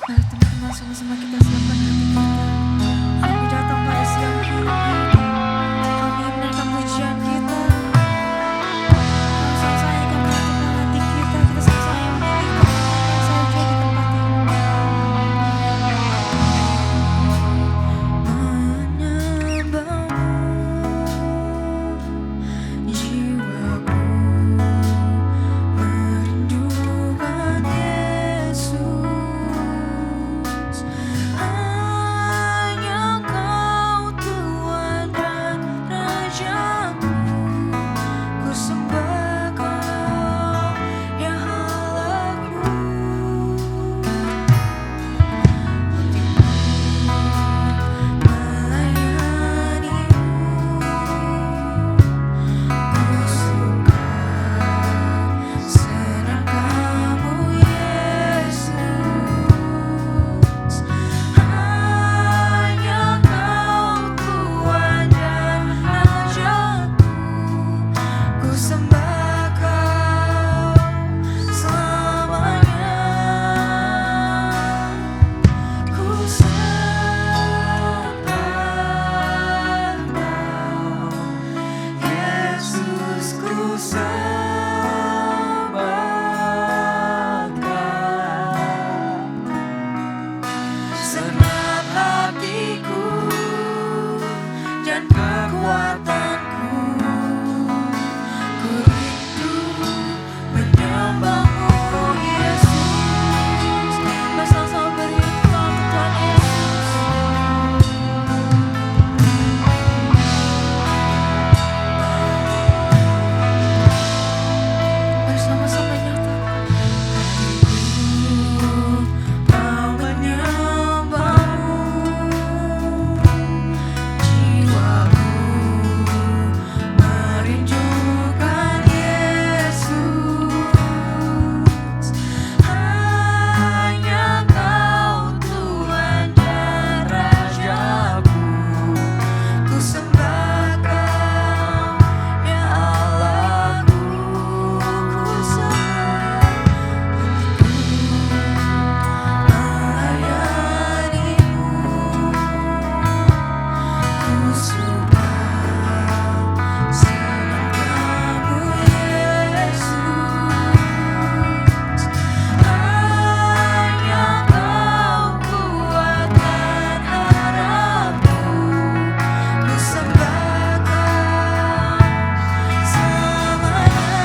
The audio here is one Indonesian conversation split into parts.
Mari teman-teman sama-sama kita siapkan hati kita. Kami datang pada siang ini. Kami menaikkan pujian kita. Kami sama-sama yang menyatukan hati kita. Kita sama-sama yang menyanyikan apa saja di tempat ini. Menyembahmu, jiwaku merindukan Yesus. Hanya Kau Tuhan dan Rajaku. Ku sembah Kau, ya Allahku. Senap hatiku dan kekuatanku, ku rindu menyembahmu Yesus. Bersama-sama beri Tuhan Yesus. Bersama-sama nyatakan hatiku mau menyembahmu, jiwaku merindukan Yesus. Hanya Kau Tuhan dan Rajaku. Ku sembah Kau, ya Allahku. Ku sembah melayanimu. Ku suka senang Kamu Yesus. Hanya Kau kuat dan harapku. Ku sembah Kau selamanya.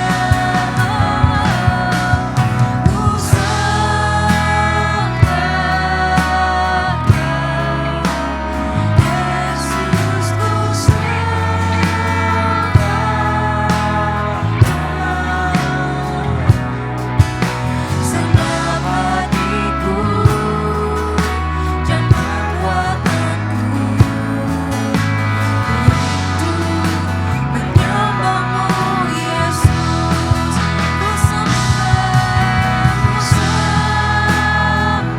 Ku sembah Yesus, ku senap hatiku dan kekuatanku, ku rindu menyembahmu Yesus. Ku sembah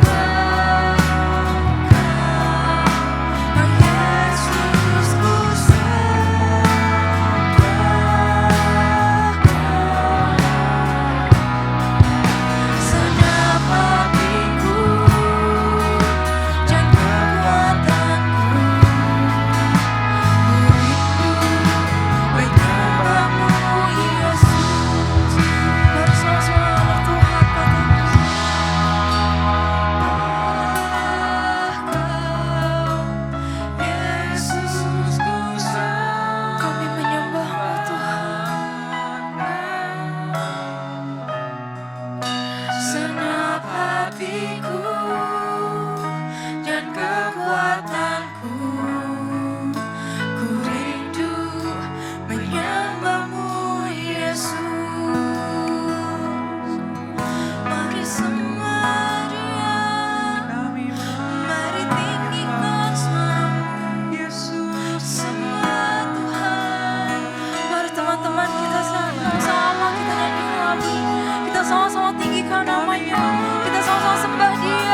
Kau, Yesus, ku sembah senap hatiku dan kekuatanku, ku rindu menyembahmu Yesus. Bersama-sama Tuhan katakan, Kau Yesus, ku sembah. Kami menyembahmu Tuhan. Senap hatiku dan kekuatanku, ku rindu menyembahmu Yesus. Mari sembah Dia, mari tinggikan namamu Yesus. Sembah Tuhan. Mari teman-teman kita sama-sama kita nyanyikan lagu. Kita sama-sama tinggikan namanya. Kita sama-sama sembah Dia.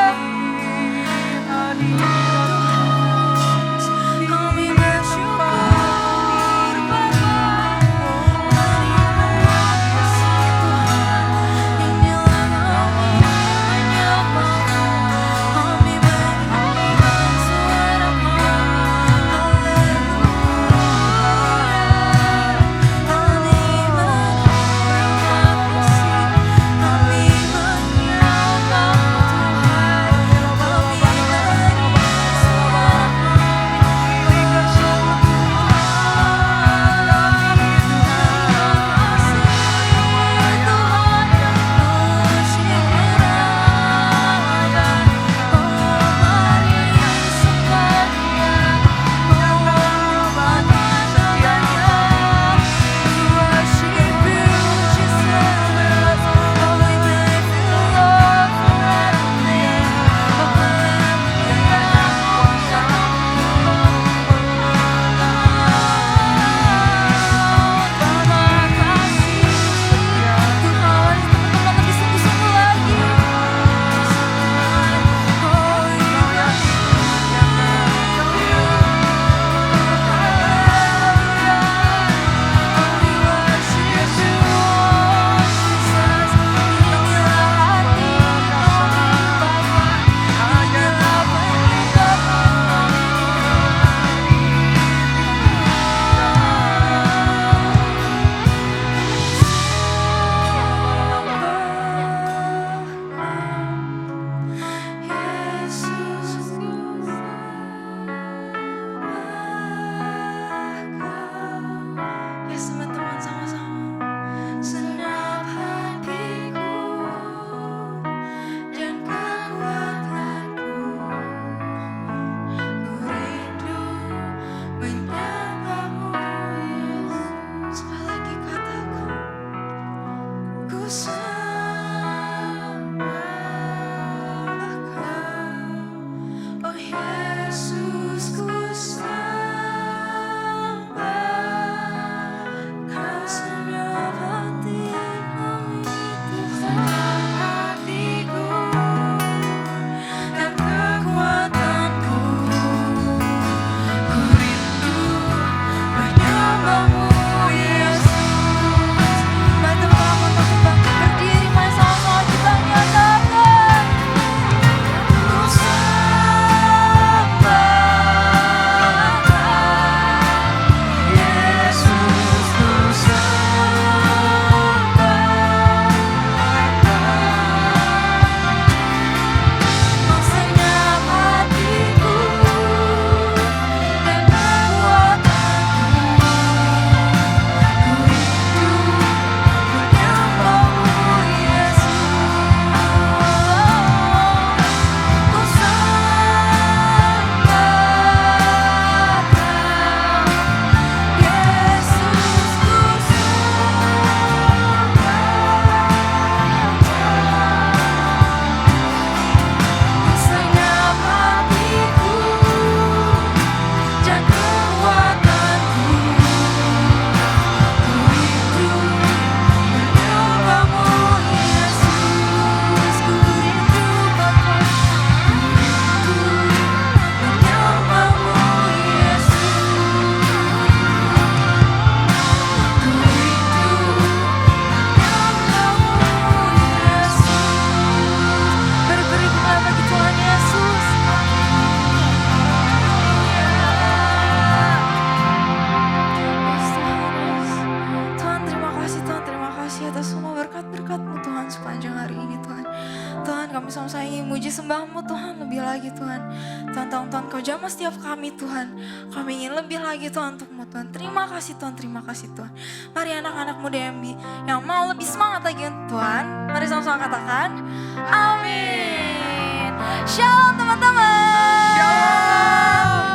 Tuhan, kami sama-sama ingin muji sembahmu Tuhan lebih lagi Tuhan. Tuhan, Kau jamah setiap kami Tuhan. Kami ingin lebih lagi Tuhan untukmu Tuhan. Terima kasih Tuhan, terima kasih Tuhan. Mari anak-anak muda yang mau lebih semangat lagi Tuhan. Mari sama-sama katakan, amin. Shalom teman-teman.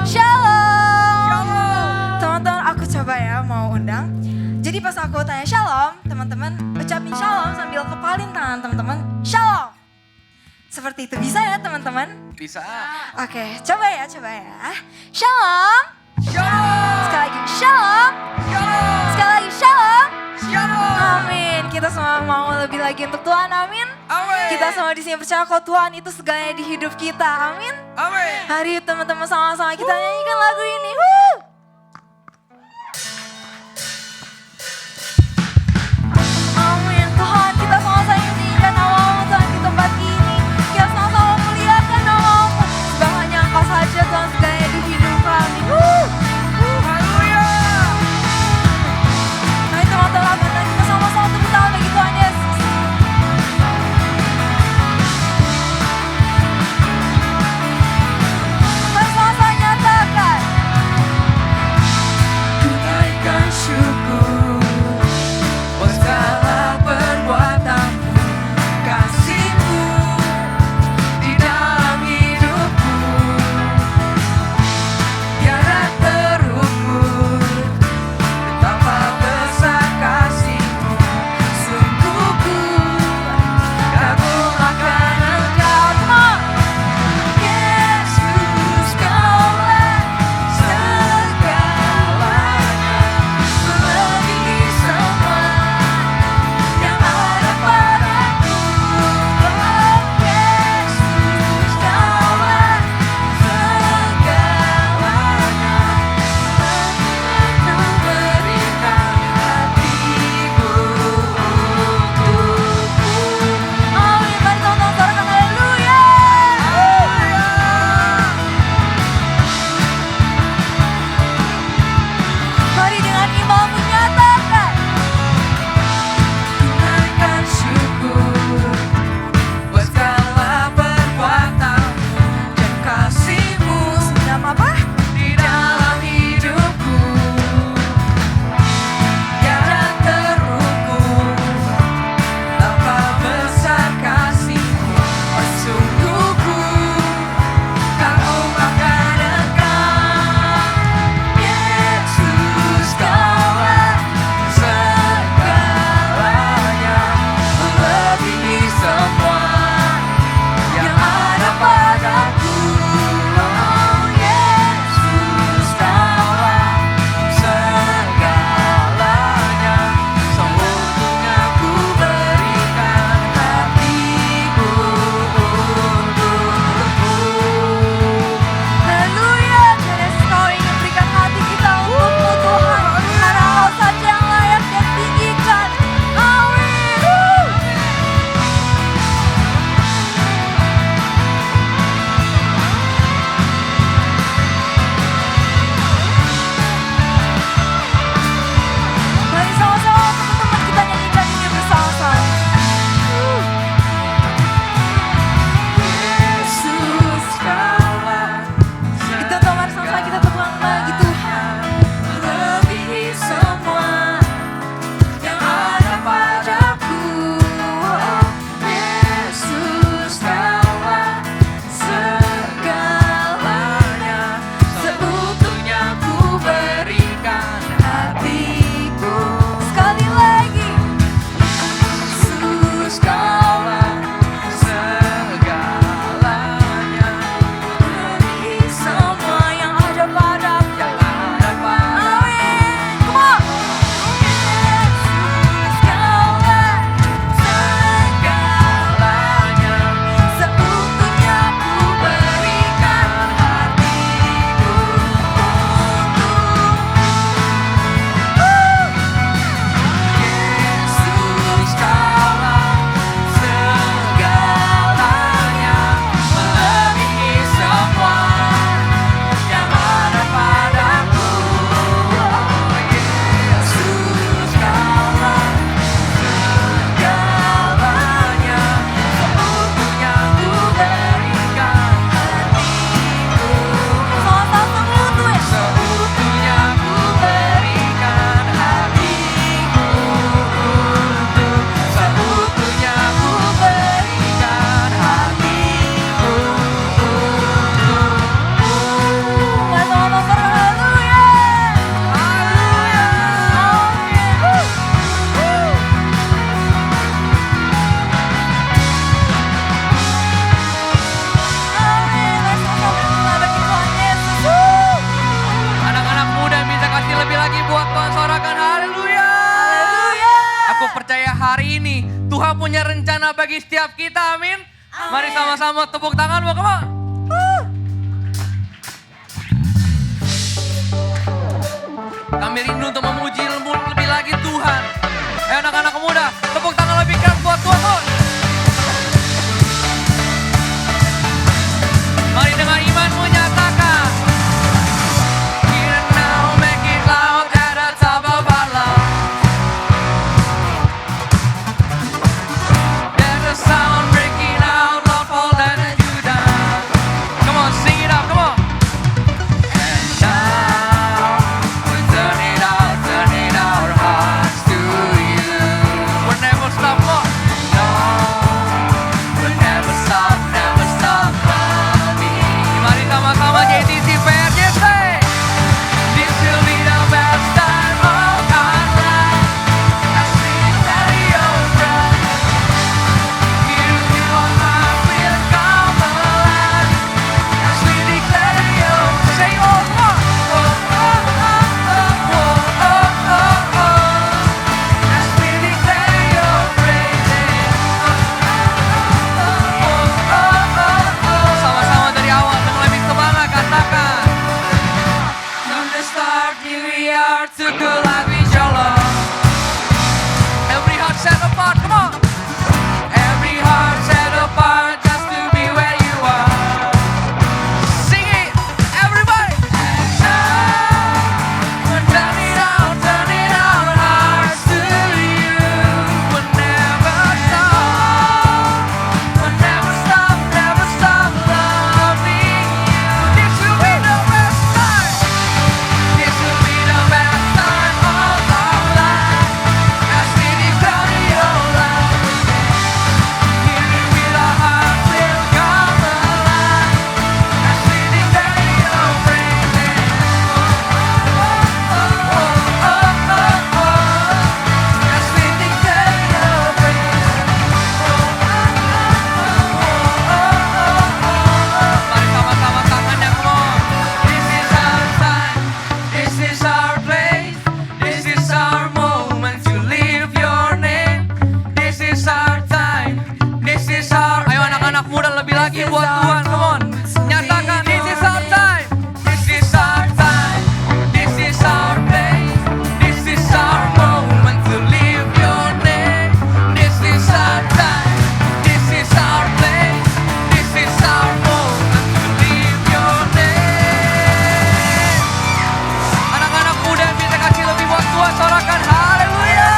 Shalom. Teman-teman, aku coba ya mau undang. Jadi pas aku tanya shalom, teman-teman ucapin shalom sambil kepalin tangan teman-teman. Shalom. Seperti itu, bisa ya teman-teman? Bisa. Oke, coba ya. Shalom. Shalom. Sekali lagi, shalom. Shalom. Sekali lagi, shalom. Shalom. Amin. Kita semua mau lebih lagi untuk Tuhan, amin. Amin. Kita semua di sini percaya kalau Tuhan itu segalanya di hidup kita, amin. Amin. Hari teman-teman sama-sama kita nyanyikan lagu ini. Woo! Amin. Tuhan, kita sama-sama meninggikan nama-Mu Tuhan di tempat ini. Kita sama-sama melihatkan nama-Mu. Sebab hanya Engkau saja Tuhan segalanya di hidup kami. Haleluya. Mari teman-teman, kita sama-sama tepuk tangan bagi Tuhan Yesus. Mari sama-sama nyatakan. Tuhan punya rencana bagi setiap kita, amin. Mari sama-sama tepuk tanganmu, come on. Kami rindu untuk memuji lebih lagi Tuhan. Anak-anak muda, tepuk tangan lebih keras buat Tuhan. Mari dengan iman menyatakan, Here and now, make it loud at the top of our lungs. There's a sound breaking out, Lord, fall down and you down. Come on, sing it out, come on. And now, we turning our hearts to you. We'll never stop, Lord. No, we'll never stop loving. Mari sama-sama JTC PRJC. This will be the best time of our life. As we tell your breath. Here your heart will come alive. As we declare your say oh oh oh oh oh oh oh oh. As we declare your praises. Sama-sama dari awal dengan lebih semangat katakan. From the start here we are to go like we your love. Every heart set apart, come on. Every heart set apart just to be where you are. Sing it, everybody. And now we're turning our hearts to you. We'll never stop. We'll never stop loving you. This will be the best time. This will be the best time of our life. As we declare your love. Here with our hearts will come alive. As we declare your praises. As we declare your praises. Mari sama-sama tangannya, come on. This is our time, this is our place, this is our moment to live your name. This is our time, this is our. Ayo anak-anak muda lebih lagi buat Tuhan, come on. Nyatakan, this is our time, this is our time, this is our place, this is our moment to live your name. This is our time, this is our place, this is our moment to live your name. Anak-anak muda yang bisa kasih lebih buat Tuhan, sorakan haleluya.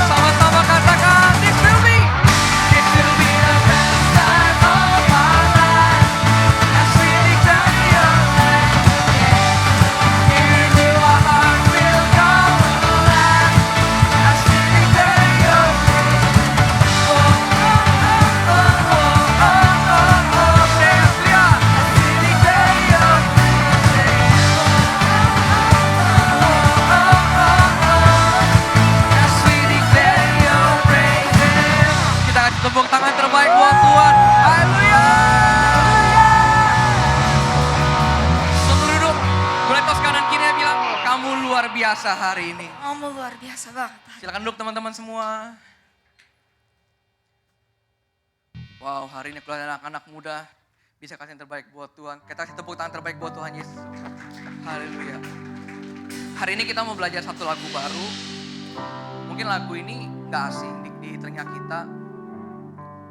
Sama-sama katakan, this will be the best time of our life. As we declare your name. Here your heart will come alive. As we declare your name. Oh oh oh oh oh oh oh. Say it, lihat. As we declare your name. Oh oh oh oh. As we declare your praises. Kita kasih tepuk tangan terbaik buat Tuhan. Haleluya. Sebelum duduk, boleh tos kanan kiri bilang, kamu luar biasa hari ini. Kamu luar biasa banget. Silakan duduk teman-teman semua. Wow, hari ini keluarga anak-anak muda bisa kasih yang terbaik buat Tuhan. Kita kasih tepuk tangan terbaik buat Tuhan Yesus. Haleluya. Hari ini kita mau belajar satu lagu baru. Mungkin lagu ini gak asing di telinga kita.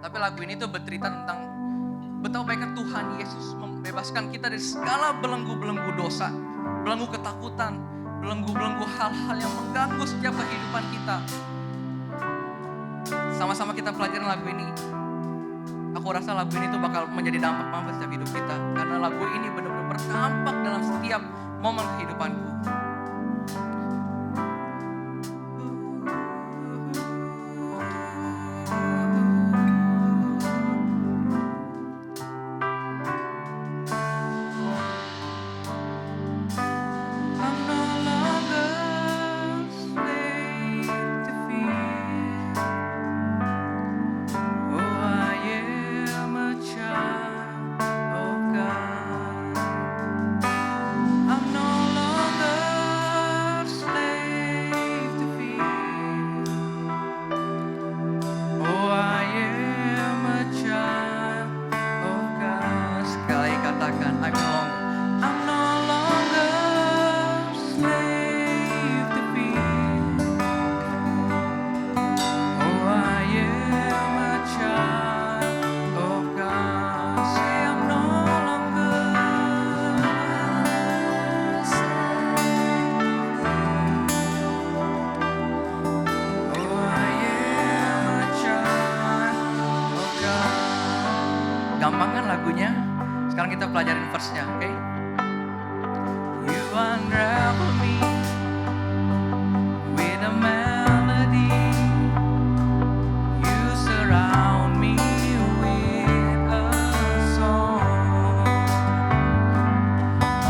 Tapi lagu ini tuh bercerita tentang betapa baiknya Tuhan Yesus membebaskan kita dari segala belenggu-belenggu dosa, belenggu ketakutan, belenggu-belenggu hal-hal yang mengganggu setiap kehidupan kita. Sama-sama kita pelajarin lagu ini. Aku rasa lagu ini tuh bakal menjadi dampak banget setiap hidup kita. Karena lagu ini benar-benar berdampak dalam setiap momen kehidupanku. gampang kan lagunya? Sekarang kita pelajarin verse-nya, oke? You unravel me with a melody. You surround me with a song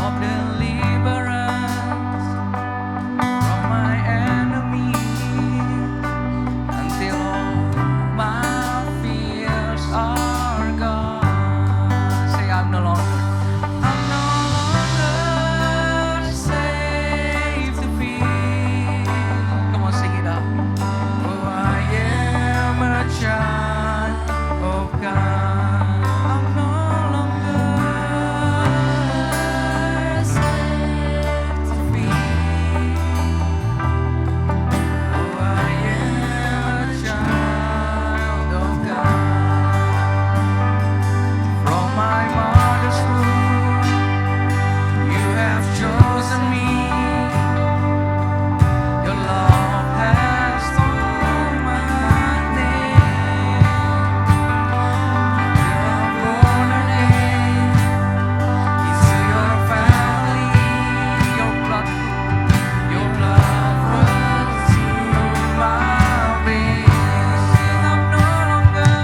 of deliverance from my enemies until all my fears are gone. Say I'm no longer safe to feel. Come on, sing it out. Oh, I am a child of God. I'm no longer safe to feel. Oh, I am a child of God. From my mother's womb, you have chosen me. Your love has torn my name. You're born again into your family. Your blood runs through my veins. I'm no longer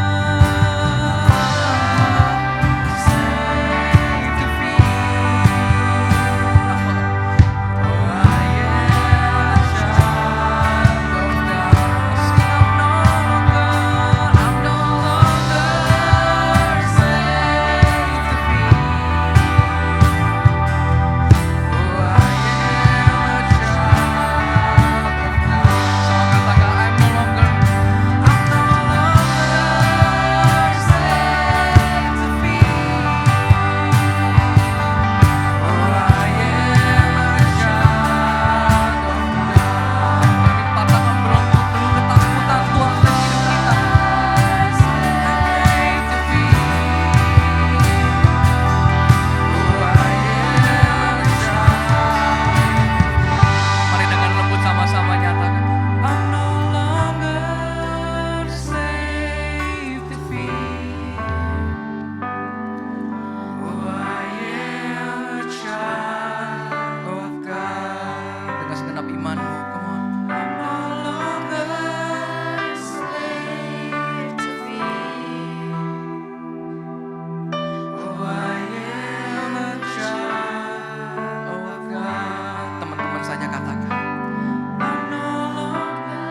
safe to feel. Oh, I am a child of God. Sing, I'm no longer safe to feel. Oh, I am a child of God. Sama katakan, I'm no longer safe to feel. Oh, I am a child of God. Kami patahkan berlaku penuh ketakutan Tuhan dalam hidup kita. Safe to feel. Oh, I am a child. Mari dengan lembut sama-sama nyatakan, I'm no longer safe to feel. Oh, I am a child of God. Dengan segenap imanmu, come on. I'm no longer slave to feel. Oh, I am a child of God. Teman-teman saja katakan, I'm no longer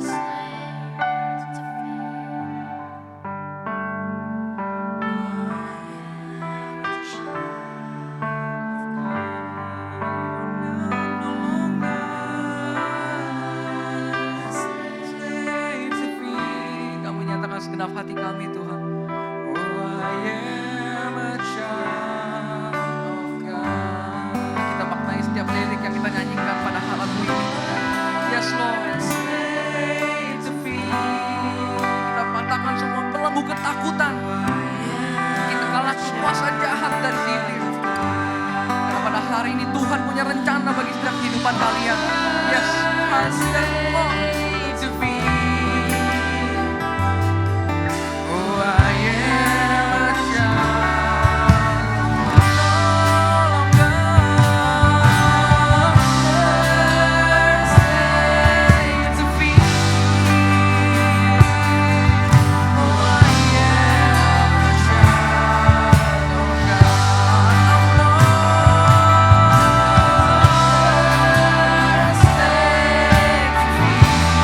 slave to Kami nyatakan segenap hati kami Tuhan. Oh, I am a child of God. Kita maknai setiap lirik yang kita nyanyikan pada lagu ini. Yes Lord. Slave to feel. Kita patahkan semua belenggu ketakutan. Kita kalahkan kuasa jahat dari iblis. Karena pada hari ini Tuhan punya rencana bagi setiap kehidupan kalian. Yes, slave to feel. Oh, I am a child. No longer slave to feel. Oh, I am a child of God. I'm no longer slave to feel.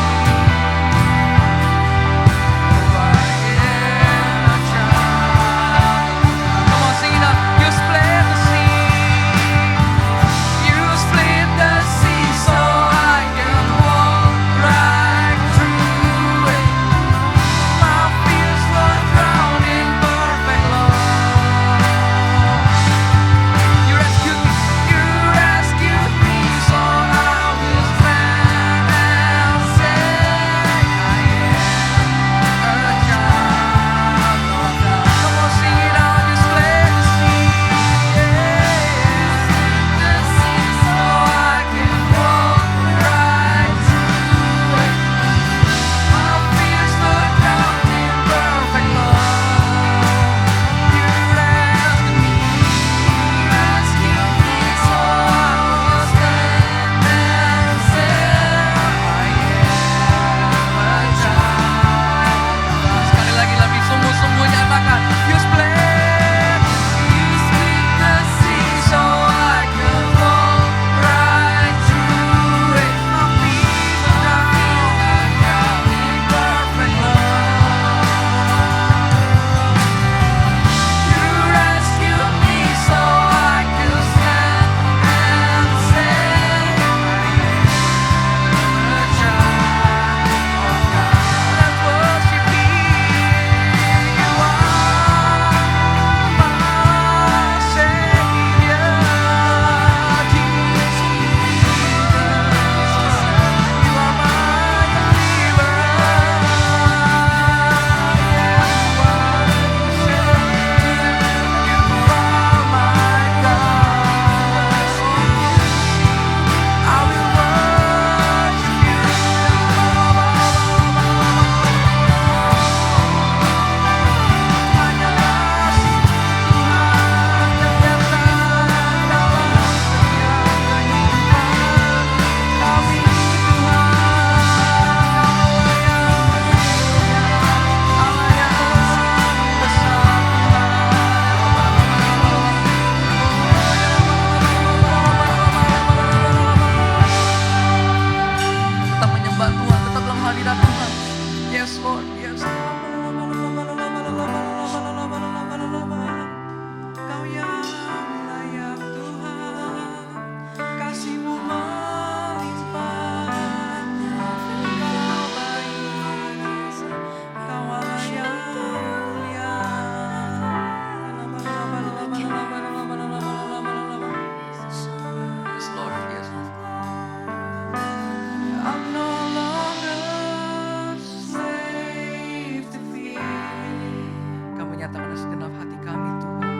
nyatakan segenap hati kami Tuhan.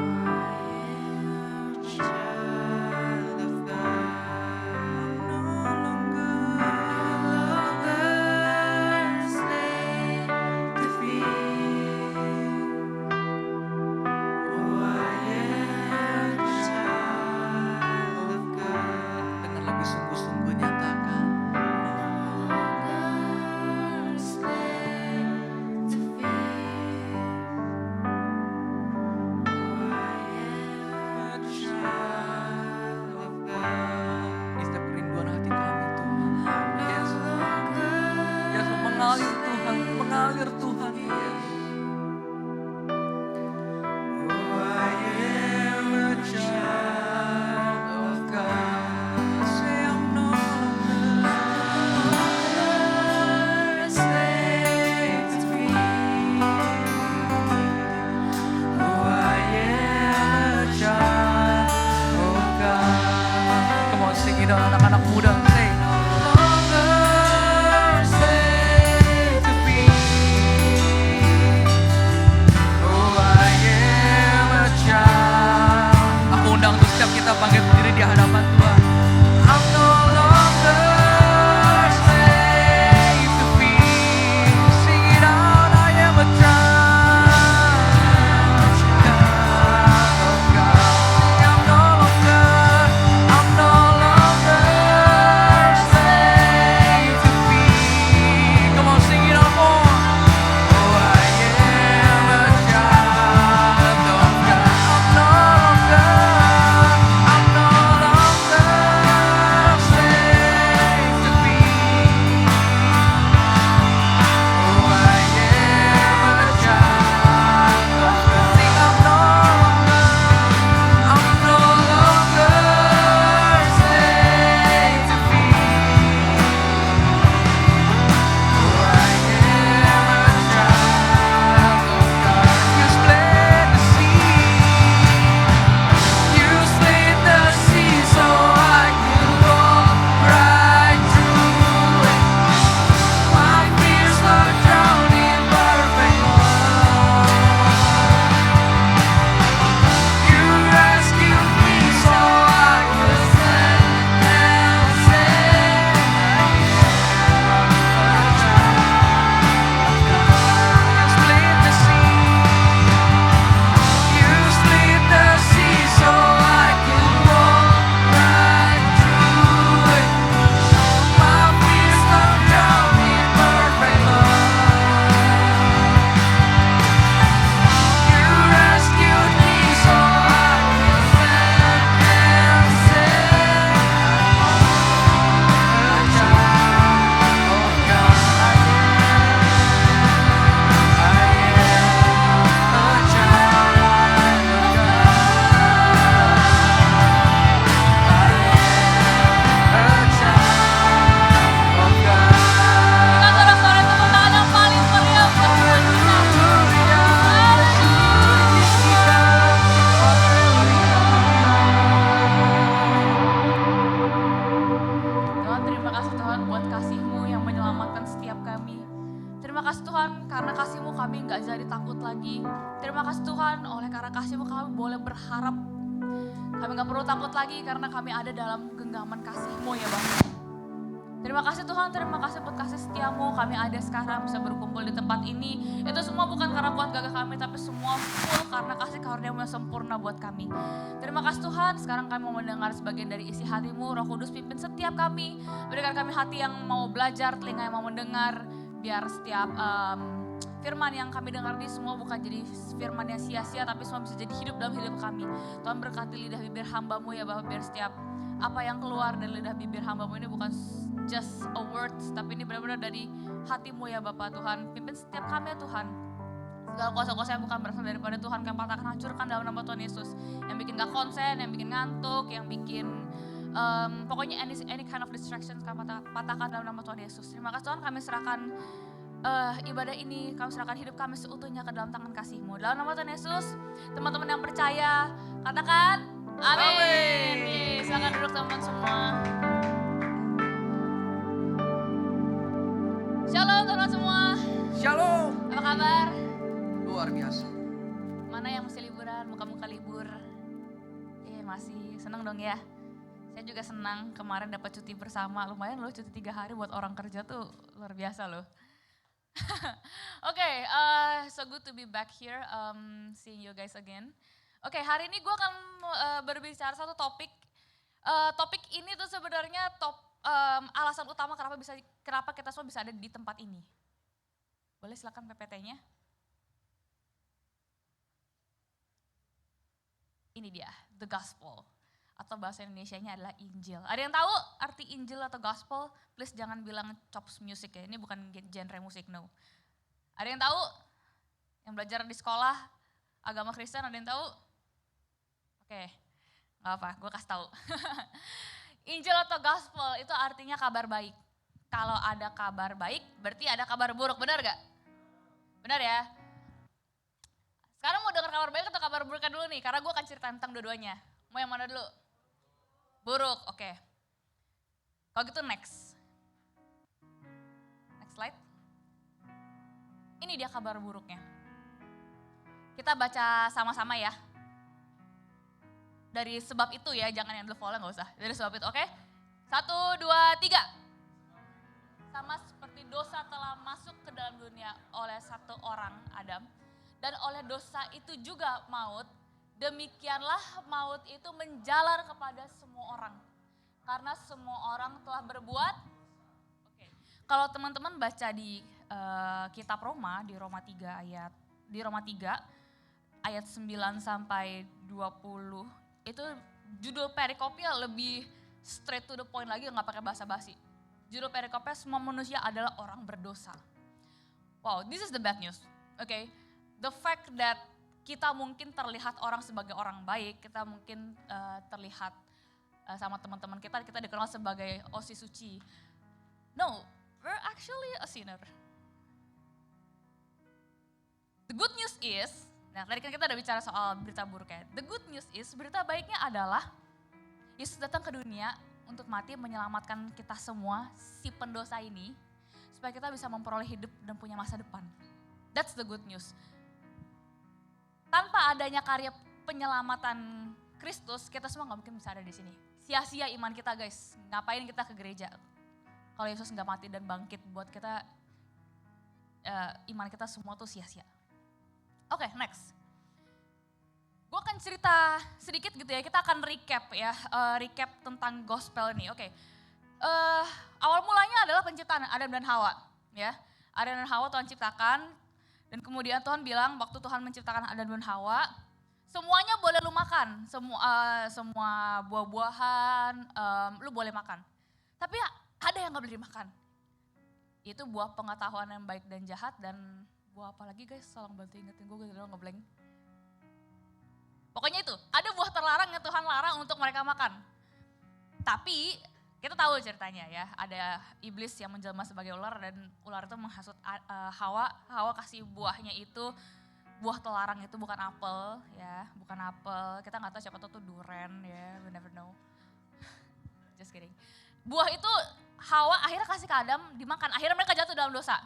Dengan lebih sungguh-sungguh nyatakan. Di setiap kerinduan hati kami Tuhan. Yes. Yes, mengalir Tuhan, mengalir Tuhan. Yes. Oh, I am a child of God. Say I'm no longer a slave to fear. Oh, I am a child of God. Come on, sing it on, anak-anak muda. Say, no longer slave to fear. Oh, I am a child. Aku undang untuk setiap kita bangkit berdiri di hadapan Tuhan. I'm no longer slave to fear. Sing it out, I am a child of God. I'm no longer slave to fear. Come on, sing it out more. Oh, I am a child of God. I'm no longer slave to fear. Oh, I am a child of God. Sing, I'm no longer slave to fear. Oh, I am a child of God. You split the sea. You split the sea so I could walk right through it. My fears are drowned in perfect love. You rescued me so I could stand and say, you split the sea. You split the sea so I could walk right through it. My fears are drowned in perfect love. You rescued me so I could stand and say, a child of God. I am a child of God. Berikan sorak-sorai tepuk tangan yang paling meriah buat Tuhan kita. Tuhan, terima kasih Tuhan buat kasih-Mu yang menyelamatkan setiap kami. Terima kasih Tuhan karena kasih-Mu kami nggak jadi takut lagi. Terima kasih Tuhan oleh karena kasih-Mu kami boleh berharap. Kami nggak perlu takut lagi karena kami ada dalam genggaman kasih-Mu ya Bang. Terima kasih Tuhan, terima kasih buat kasih setiamu. Kami ada sekarang bisa berkumpul di tempat ini. Itu semua bukan karena kuat gagah kami, tapi semua full karena kasih karunia-Mu yang sempurna buat kami. Terima kasih Tuhan, sekarang kami mau mendengar sebagian dari isi hati-Mu. Roh Kudus pimpin setiap kami. Berikan kami hati yang mau belajar, telinga yang mau mendengar. Biar setiap firman yang kami dengar ini semua bukan jadi firman yang sia-sia, tapi semua bisa jadi hidup dalam hidup kami. Tuhan berkati lidah bibir hamba-Mu ya Bapak, biar setiap apa yang keluar dari lidah bibir hamba-Mu ini bukan just a words, tapi ini benar-benar dari hati-Mu ya Bapak Tuhan. Pimpin setiap kami ya Tuhan. Segala kuasa-kuasa yang bukan berasal daripada Tuhan, kami patahkan, hancurkan dalam nama Tuhan Yesus. Yang bikin gak konsen, yang bikin ngantuk, yang bikin pokoknya any kind of distraction kami patahkan dalam nama Tuhan Yesus. Terima kasih Tuhan, kami serahkan ibadah ini, kami serahkan hidup kami seutuhnya ke dalam tangan kasih-Mu. Dalam nama Tuhan Yesus, teman-teman yang percaya, katakan amin. Silakan duduk teman-teman semua. Shalom teman-teman semua. Shalom. Apa kabar? Luar biasa. Mana yang masih liburan, muka-muka libur? Masih seneng dong ya. Saya juga senang kemarin dapat cuti bersama, lumayan loh cuti 3 hari buat orang kerja tuh luar biasa loh. Oke, so good to be back here, seeing you guys again. Oke, hari ini gue akan berbicara satu topik. Topik ini tuh sebenarnya alasan utama kenapa kita semua bisa ada di tempat ini. Boleh silakan PPT-nya. Ini dia, the gospel. Atau bahasa Indonesianya adalah Injil. Ada yang tahu arti Injil atau gospel? Please jangan bilang chops music ya, ini bukan genre musik, no. Ada yang tahu? Yang belajar di sekolah agama Kristen, ada yang tahu? Oke, gak apa, gue kasih tahu. Injil atau gospel itu artinya kabar baik. Kalau ada kabar baik, berarti ada kabar buruk, benar gak? Benar ya? Sekarang mau dengar kabar baik atau kabar buruknya dulu nih, karena gue akan cerita tentang dua-duanya. Mau yang mana dulu? Buruk, oke. Kalau gitu next. Next slide. Ini dia kabar buruknya. Kita baca sama-sama ya. Dari sebab itu ya, jangan yang default-nya gak usah. Dari sebab itu, oke? 1, 2, 3. Sama seperti dosa telah masuk ke dalam dunia oleh satu orang, Adam. Dan oleh dosa itu juga maut, demikianlah maut itu menjalar kepada semua orang. Karena semua orang telah berbuat. Oke. Kalau teman-teman baca di kitab Roma, di Roma 3 ayat 9 sampai 20, itu judul perikopnya lebih straight to the point lagi, nggak pakai basa-basi. Judul perikopnya semua manusia adalah orang berdosa. Wow, this is the bad news. Oke. The fact that kita mungkin terlihat orang sebagai orang baik, kita mungkin terlihat sama teman-teman kita dikenal sebagai osi suci. No, we're actually a sinner. The good news is, nah tadi kan kita udah bicara soal berita buruknya. The good news is, berita baiknya adalah Yesus datang ke dunia untuk mati menyelamatkan kita semua, si pendosa ini, supaya kita bisa memperoleh hidup dan punya masa depan. That's the good news. Tanpa adanya karya penyelamatan Kristus, kita semua gak mungkin bisa ada di sini. Sia-sia iman kita guys, ngapain kita ke gereja? Kalau Yesus gak mati dan bangkit buat kita, iman kita semua tuh sia-sia. Oke, next. Gue akan cerita sedikit gitu ya, kita akan recap ya, recap tentang gospel ini. Oke, awal mulanya adalah penciptaan Adam dan Hawa. Ya, Adam dan Hawa Tuhan ciptakan. Dan kemudian Tuhan bilang waktu Tuhan menciptakan Adam dan Hawa, semuanya boleh lu makan, semua buah-buahan lu boleh makan. Tapi ada yang gak boleh dimakan. Itu buah pengetahuan yang baik dan jahat dan buah apa lagi guys, tolong bantu ingetin gue udah ngeblank. Pokoknya itu, ada buah terlarang yang Tuhan larang untuk mereka makan. Tapi kita tahu ceritanya ya, ada iblis yang menjelma sebagai ular dan ular itu menghasut Hawa. Hawa kasih buahnya itu, buah terlarang itu bukan apel ya, bukan apel. Kita nggak tahu siapa tuh durian ya, we never know. Just kidding. Buah itu Hawa akhirnya kasih ke Adam dimakan, akhirnya mereka jatuh dalam dosa.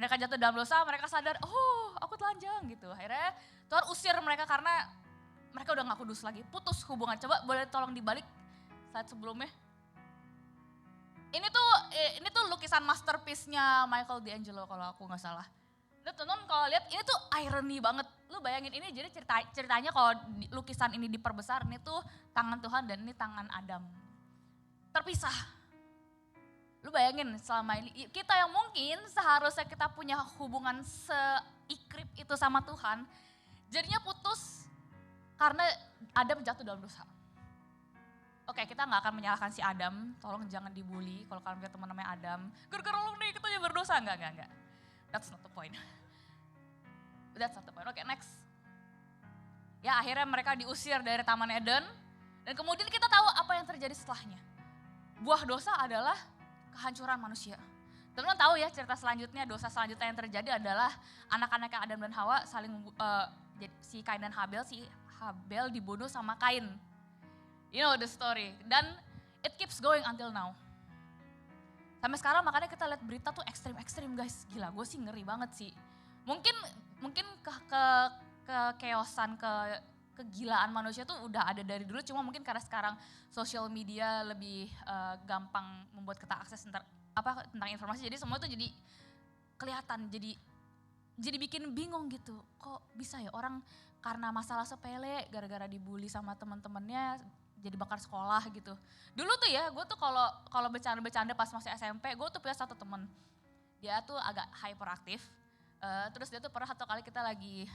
Mereka jatuh dalam dosa, mereka sadar, oh aku telanjang gitu. Akhirnya Tuhan usir mereka karena mereka udah gak kudus lagi, putus hubungan. Coba boleh tolong dibalik slide sebelumnya. Ini tuh lukisan masterpiece-nya Michael D'Angelo kalau aku nggak salah. Lu teman kalau lihat ini tuh irony banget. Lu bayangin ini jadi ceritanya kalau lukisan ini diperbesar, ini tuh tangan Tuhan dan ini tangan Adam. Terpisah. Lu bayangin selama ini kita yang mungkin seharusnya kita punya hubungan seikrip itu sama Tuhan, jadinya putus karena Adam jatuh dalam dosa. Oke, kita gak akan menyalahkan si Adam, tolong jangan dibully kalau kalian punya teman namanya Adam. Gara-gara lu nih kita yang berdosa, enggak. That's not the point. That's not the point, oke next. Ya akhirnya mereka diusir dari Taman Eden, dan kemudian kita tahu apa yang terjadi setelahnya. Buah dosa adalah kehancuran manusia. Teman-teman tahu ya cerita selanjutnya, dosa selanjutnya yang terjadi adalah anak-anak Adam dan Hawa saling, si Kain dan Habel, si Habel dibunuh sama Kain. You know the story. Dan it keeps going until now. Sampai sekarang makanya kita lihat berita tuh ekstrim-ekstrim guys. Gila, gue sih ngeri banget sih. Mungkin kekeosan, kegilaan manusia tuh udah ada dari dulu, cuma mungkin karena sekarang social media lebih gampang membuat kita akses tentang informasi, jadi semua tuh jadi kelihatan, jadi bikin bingung gitu. Kok bisa ya orang karena masalah sepele, gara-gara dibully sama teman-temannya jadi bakar sekolah gitu. Dulu tuh ya, gue tuh kalau bercanda-bercanda pas masih SMP, gue tuh punya satu temen, dia tuh agak hyperaktif. Terus dia tuh pernah satu kali kita lagi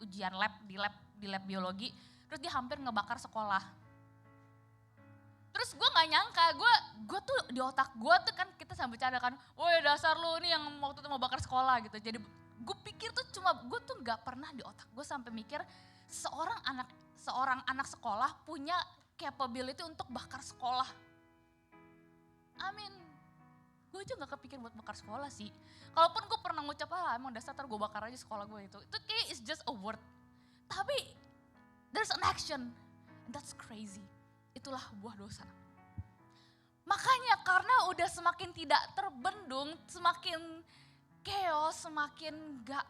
ujian lab di lab biologi, terus dia hampir ngebakar sekolah. Terus gue nggak nyangka, gue tuh di otak gue tuh kan kita sambil bercanda kan, woi dasar lu nih yang waktu itu mau bakar sekolah gitu. Jadi gue pikir tuh gue tuh nggak pernah di otak gue sampai mikir seorang anak sekolah punya capability untuk bakar sekolah. Amin. Gue juga gak kepikir buat bakar sekolah sih. Kalaupun gue pernah ngucap, emang dasar gue bakar aja sekolah gue itu. Itu kayak it's just a word. Tapi there's an action. That's crazy. Itulah buah dosa. Makanya karena udah semakin tidak terbendung, semakin chaos, semakin gak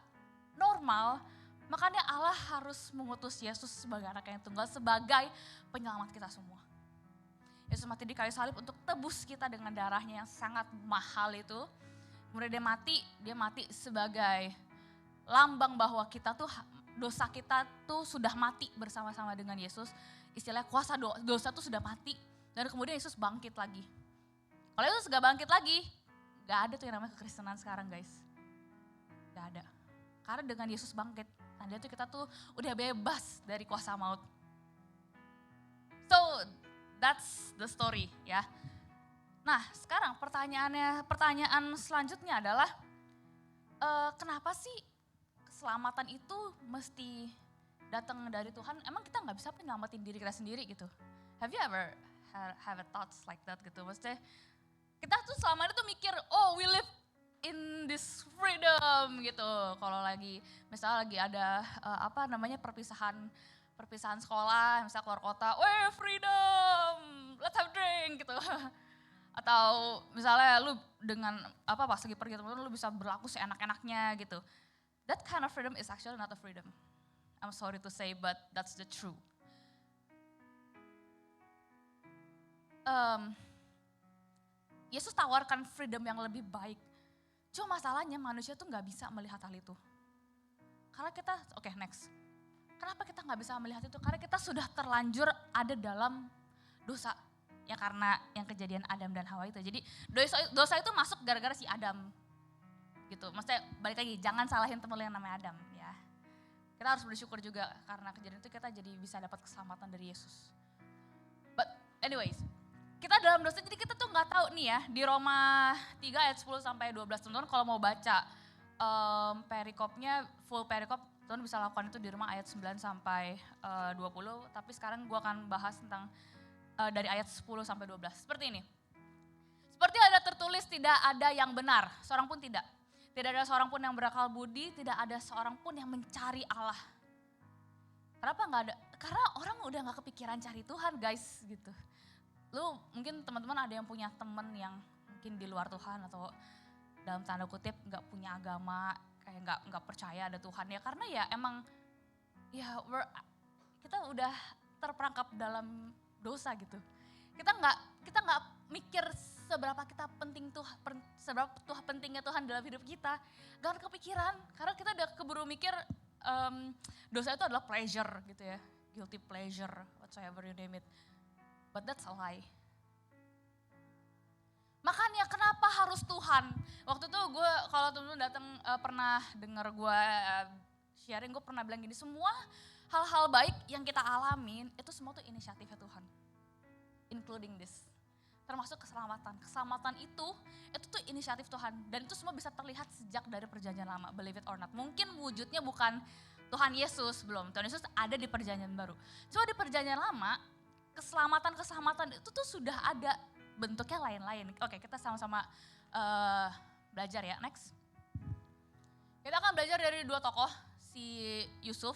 normal, makanya Allah harus mengutus Yesus sebagai anak yang tunggal, sebagai penyelamat kita semua. Yesus mati di kayu salib untuk tebus kita dengan darahnya yang sangat mahal itu. Kemudian dia mati sebagai lambang bahwa kita tuh, dosa kita tuh sudah mati bersama-sama dengan Yesus. Istilahnya kuasa dosa tuh sudah mati. Dan kemudian Yesus bangkit lagi. Kalau Yesus gak bangkit lagi, gak ada tuh yang namanya kekristenan sekarang guys. Gak ada. Karena dengan Yesus bangkit, tanda itu kita tuh udah bebas dari kuasa maut. So, that's the story ya. Nah sekarang pertanyaan selanjutnya adalah kenapa sih keselamatan itu mesti datang dari Tuhan? Emang kita nggak bisa nyelamatin diri kita sendiri gitu? Have you ever have a thoughts like that gitu? Maksudnya kita tuh selama ini tuh mikir, oh we live in this freedom gitu. Kalau misalnya lagi ada perpisahan sekolah, misalnya keluar kota, weh freedom, let's have drink gitu. Atau misalnya lu dengan pas lagi pergi teman-teman lu bisa berlaku seenak-enaknya gitu. That kind of freedom is actually not a freedom. I'm sorry to say but that's the truth. Yesus tawarkan freedom yang lebih baik. Cuma masalahnya manusia tuh gak bisa melihat hal itu. Karena kita, next. Kenapa kita gak bisa melihat itu? Karena kita sudah terlanjur ada dalam dosa. Ya karena yang kejadian Adam dan Hawa itu. Jadi dosa itu masuk gara-gara si Adam. Gitu. Maksudnya balik lagi, jangan salahin temen lu yang namanya Adam ya. Kita harus bersyukur juga karena kejadian itu kita jadi bisa dapat keselamatan dari Yesus. But anyways, kita dalam dosa jadi kita tuh gak tahu nih ya. Di Roma 3 ayat 10 sampai 12 teman-teman kalau mau baca perikopnya, full perikop, teman bisa lakukan itu di rumah ayat 9 sampai 20. Tapi sekarang gue akan bahas tentang dari ayat 10 sampai 12. Seperti ini. Seperti ada tertulis tidak ada yang benar, seorang pun tidak. Tidak ada seorang pun yang berakal budi, tidak ada seorang pun yang mencari Allah. Kenapa gak ada? Karena orang udah gak kepikiran cari Tuhan guys gitu. Lu mungkin teman-teman ada yang punya temen yang mungkin di luar Tuhan atau dalam tanda kutip gak punya agama, kayak gak percaya ada Tuhan ya. Karena ya emang ya kita udah terperangkap dalam dosa gitu. Kita nggak mikir seberapa pentingnya Tuhan dalam hidup kita. Gak kepikiran karena kita udah keburu mikir dosa itu adalah pleasure gitu ya, guilty pleasure, whatsoever you name it. But that's a lie. Makanya kenapa harus Tuhan? Waktu itu gue kalau temen-temen datang pernah dengar gue sharing, gue pernah bilang gini, semua hal-hal baik yang kita alamin itu semua tuh inisiatifnya Tuhan. Including this. Termasuk keselamatan. Keselamatan itu tuh inisiatif Tuhan. Dan itu semua bisa terlihat sejak dari perjanjian lama, believe it or not. Mungkin wujudnya bukan Tuhan Yesus, belum. Tuhan Yesus ada di perjanjian baru. Cuma di perjanjian lama, keselamatan itu tuh sudah ada bentuknya lain-lain. Oke, kita sama-sama belajar ya, next. Kita akan belajar dari dua tokoh, si Yusuf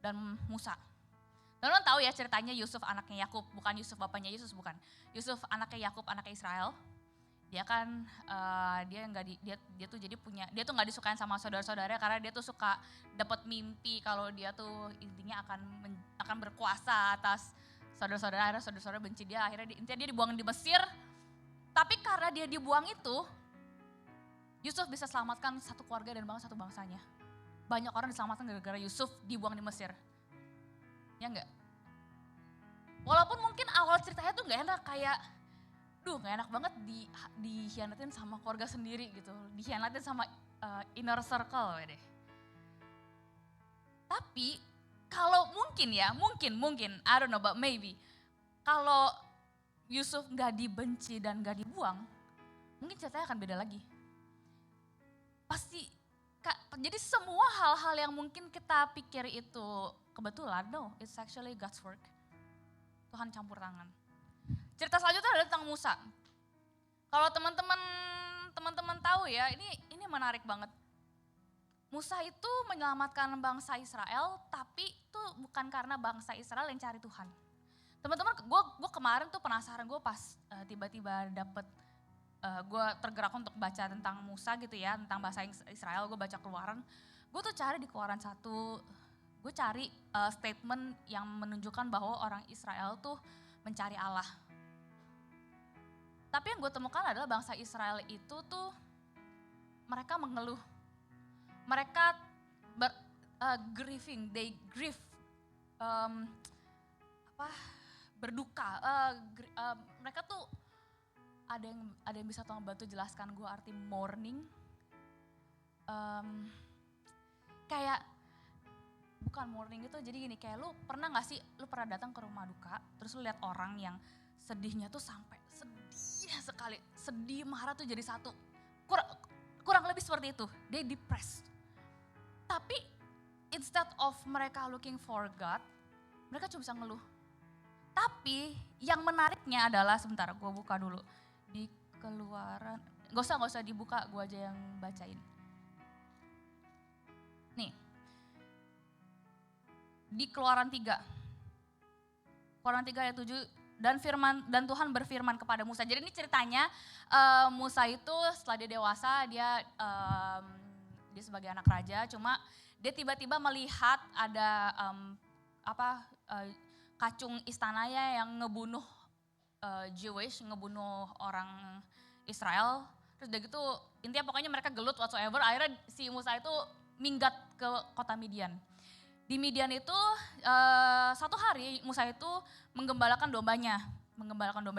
dan Musa. Teman-teman tahu ya ceritanya Yusuf anaknya Yakub, bukan Yusuf bapaknya Yesus, bukan. Yusuf anaknya Yakub, anaknya Israel. dia kan dia nggak dia tuh jadi punya dia tuh nggak disukain sama saudara-saudaranya karena dia tuh suka dapat mimpi kalau dia tuh intinya akan berkuasa atas saudara-saudara. Akhirnya saudara-saudara benci dia, akhirnya intinya dia dibuang di Mesir. Tapi karena dia dibuang itu, Yusuf bisa selamatkan satu keluarga dan satu bangsanya. Banyak orang diselamatkan gara-gara Yusuf dibuang di Mesir. Ya enggak? Walaupun mungkin awal ceritanya tuh gak enak, kayak gak enak banget dikhianatin sama keluarga sendiri gitu. Dikhianatin sama inner circle deh. Tapi kalau mungkin I don't know but maybe. Kalau Yusuf gak dibenci dan gak dibuang, mungkin ceritanya akan beda lagi. Pasti, jadi semua hal-hal yang mungkin kita pikir itu kebetulan, no, it's actually God's work. Tuhan campur tangan. Cerita selanjutnya adalah tentang Musa. Kalau teman-teman tahu ya, ini menarik banget. Musa itu menyelamatkan bangsa Israel, tapi itu bukan karena bangsa Israel yang cari Tuhan. Teman-teman, gue kemarin tuh penasaran, gue pas tiba-tiba dapet, gue tergerak untuk baca tentang Musa gitu ya, tentang bahasa Israel, gue baca Keluaran. Gue tuh cari di Keluaran 1, gue cari statement yang menunjukkan bahwa orang Israel tuh mencari Allah. Tapi yang gue temukan adalah bangsa Israel itu tuh mereka mengeluh. Mereka grieving, they grieve, berduka. Mereka tuh ada yang bisa tolong bantu jelaskan gue arti mourning. Kayak bukan mourning itu, jadi gini, kayak lu pernah gak sih, lu pernah datang ke rumah duka, terus lu lihat orang yang sedihnya tuh sampai sedih sekali, sedih marah tuh jadi satu, kurang lebih seperti itu, they depressed. Tapi instead of mereka looking for God, mereka cuma bisa ngeluh. Tapi yang menariknya adalah, sebentar gue buka dulu, di Keluaran, gak usah dibuka, gue aja yang bacain. Nih, di Keluaran 3 ayat 7, dan Tuhan berfirman kepada Musa. Jadi ini ceritanya Musa itu setelah dia dewasa, dia sebagai anak raja, cuma dia tiba-tiba melihat ada kacung istananya yang ngebunuh ngebunuh orang Israel. Terus udah gitu intinya pokoknya mereka gelut whatsoever, akhirnya si Musa itu minggat ke kota Midian. Di Midian itu satu hari Musa itu menggembalakan dombanya,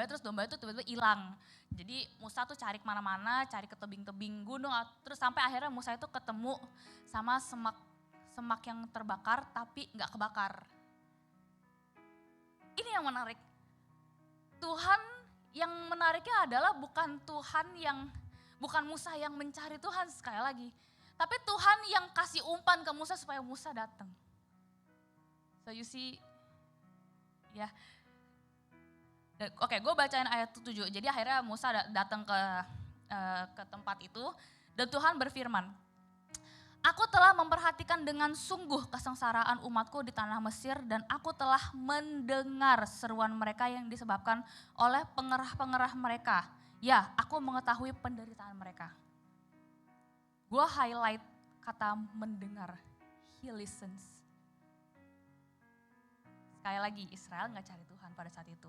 terus domba itu tiba-tiba hilang. Jadi Musa tuh cari kemana-mana, cari ke tebing-tebing gunung, terus sampai akhirnya Musa itu ketemu sama semak yang terbakar tapi nggak kebakar. Ini yang menarik. Tuhan yang menariknya adalah bukan Musa yang mencari Tuhan sekali lagi, tapi Tuhan yang kasih umpan ke Musa supaya Musa datang. So you see, ya. Oke, gue bacain ayat 7. Jadi akhirnya Musa datang ke tempat itu dan Tuhan berfirman, "Aku telah memperhatikan dengan sungguh kesengsaraan umatku di tanah Mesir dan aku telah mendengar seruan mereka yang disebabkan oleh pengerah-pengerah mereka. Ya, aku mengetahui penderitaan mereka." Gue highlight kata mendengar, he listens. Sekali lagi, Israel gak cari Tuhan pada saat itu.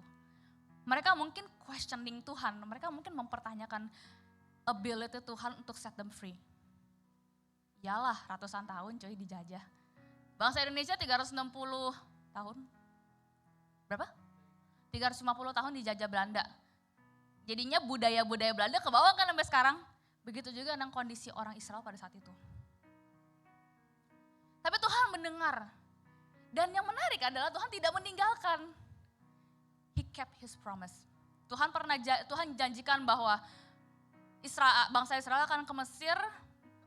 Mereka mungkin questioning Tuhan, mereka mungkin mempertanyakan ability Tuhan untuk set them free. Yalah, ratusan tahun coy dijajah. Bangsa Indonesia 360 tahun. Berapa? 350 tahun dijajah Belanda. Jadinya budaya-budaya Belanda ke bawah kan sampai sekarang. Begitu juga dengan kondisi orang Israel pada saat itu. Tapi Tuhan mendengar. Dan yang menarik adalah Tuhan tidak meninggalkan. He kept his promise. Tuhan janjikan bahwa bangsa Israel akan ke Mesir,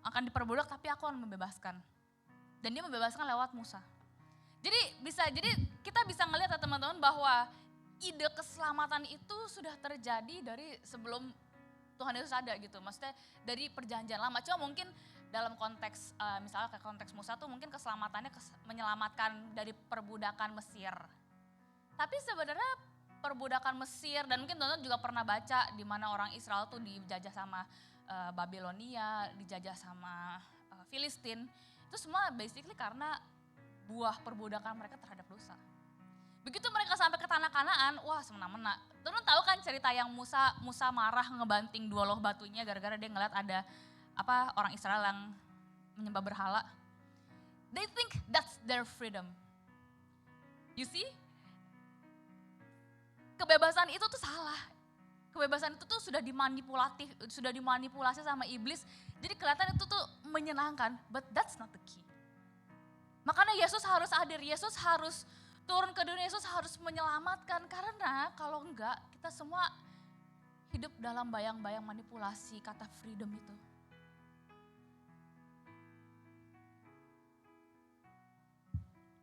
akan diperbudak, tapi aku akan membebaskan. Dan dia membebaskan lewat Musa. Jadi kita bisa ngelihat ya teman-teman bahwa ide keselamatan itu sudah terjadi dari sebelum Tuhan Yesus ada gitu. Maksudnya dari perjanjian lama. Cuma mungkin dalam konteks, misalnya kayak konteks Musa tuh mungkin keselamatannya menyelamatkan dari perbudakan Mesir. Tapi sebenarnya perbudakan Mesir, dan mungkin teman-teman juga pernah baca di mana orang Israel tuh dijajah sama Babilonia, dijajah sama Filistin. Itu semua basically karena buah perbudakan mereka terhadap dosa. Begitu mereka sampai ke tanah Kanaan, wah semena-mena. Teman tahu kan cerita yang Musa marah ngebanting 2 loh batunya gara-gara dia ngeliat ada orang Israel yang menyembah berhala. They think that's their freedom. You see? Kebebasan itu tuh salah. Kebebasan itu tuh sudah dimanipulasi sama iblis. Jadi kelihatan itu tuh menyenangkan, but that's not the key. Makanya Yesus harus hadir, Yesus harus turun ke dunia, Yesus harus menyelamatkan. Karena kalau enggak, kita semua hidup dalam bayang-bayang manipulasi kata freedom itu.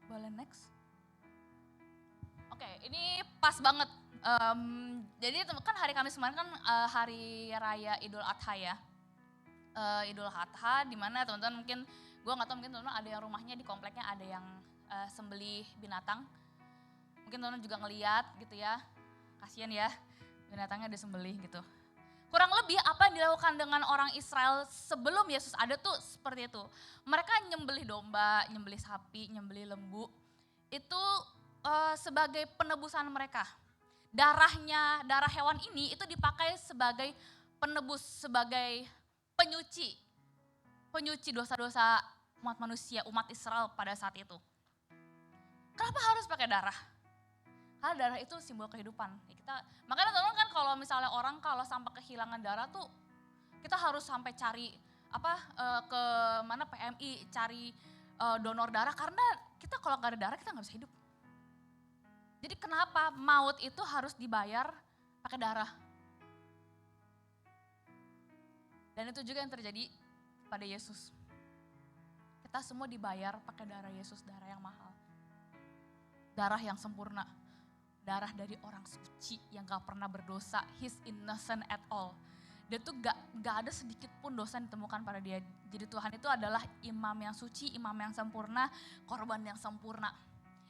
Boleh next? Oke, ini pas banget. Jadi kan hari Kamis kemarin kan hari raya Idul Adha ya. Idul Adha dimana teman-teman mungkin, gue gak tahu mungkin teman-teman ada yang rumahnya di kompleknya ada yang sembelih binatang. Mungkin teman-teman juga ngeliat gitu ya, kasihan ya binatangnya disembelih gitu. Kurang lebih apa yang dilakukan dengan orang Israel sebelum Yesus ada tuh seperti itu. Mereka nyembelih domba, nyembelih sapi, nyembelih lembu. Itu sebagai penebusan mereka. Darah hewan ini itu dipakai sebagai penebus, sebagai penyuci dosa-dosa umat manusia, umat Israel pada saat itu. Kenapa harus pakai darah? Karena darah itu simbol kehidupan. Makanya teman-teman kan kalau misalnya orang kalau sampai kehilangan darah tuh kita harus sampai cari ke mana PMI, cari donor darah karena kita kalau nggak ada darah kita nggak bisa hidup. Jadi kenapa maut itu harus dibayar pakai darah? Dan itu juga yang terjadi pada Yesus. Kita semua dibayar pakai darah Yesus, darah yang mahal. Darah yang sempurna. Darah dari orang suci yang gak pernah berdosa. He's innocent at all. Dia tuh gak ada sedikit pun dosa yang ditemukan pada dia. Jadi Tuhan itu adalah imam yang suci, imam yang sempurna, korban yang sempurna.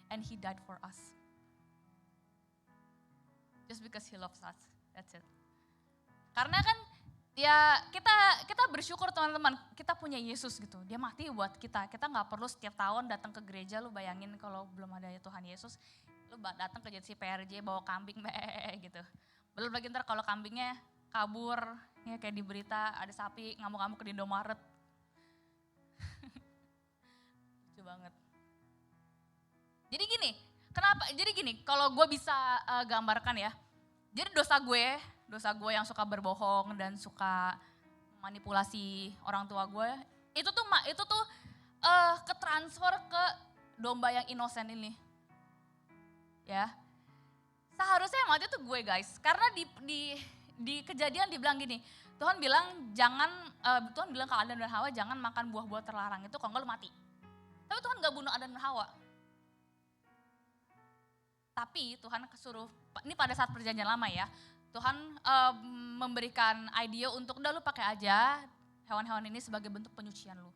And he died for us. Just because he loves us, that's it. Karena kan ya kita bersyukur teman-teman, kita punya Yesus gitu. Dia mati buat kita. Kita gak perlu setiap tahun datang ke gereja, lu bayangin kalau belum ada Tuhan Yesus. Lu datang ke JC PRJ bawa kambing gitu. Belum lagi ntar kalau kambingnya kabur, ya kayak di berita ada sapi ngamuk-ngamuk ke Indomaret. Lucu banget. Jadi gini, kalau gue bisa gambarkan ya. Jadi dosa gue yang suka berbohong dan suka manipulasi orang tua gue, itu tuh ketransfer ke domba yang inosen ini. Ya, seharusnya yang mati itu gue guys, karena di kejadian dibilang gini, Tuhan bilang Tuhan bilang ke Adam dan Hawa jangan makan buah-buah terlarang itu kalau enggak lu mati. Tapi Tuhan gak bunuh Adam dan Hawa. Tapi Tuhan kesuruh, ini pada saat perjanjian lama ya, Tuhan memberikan ide untuk udah lu pakai aja hewan-hewan ini sebagai bentuk penyucian lu.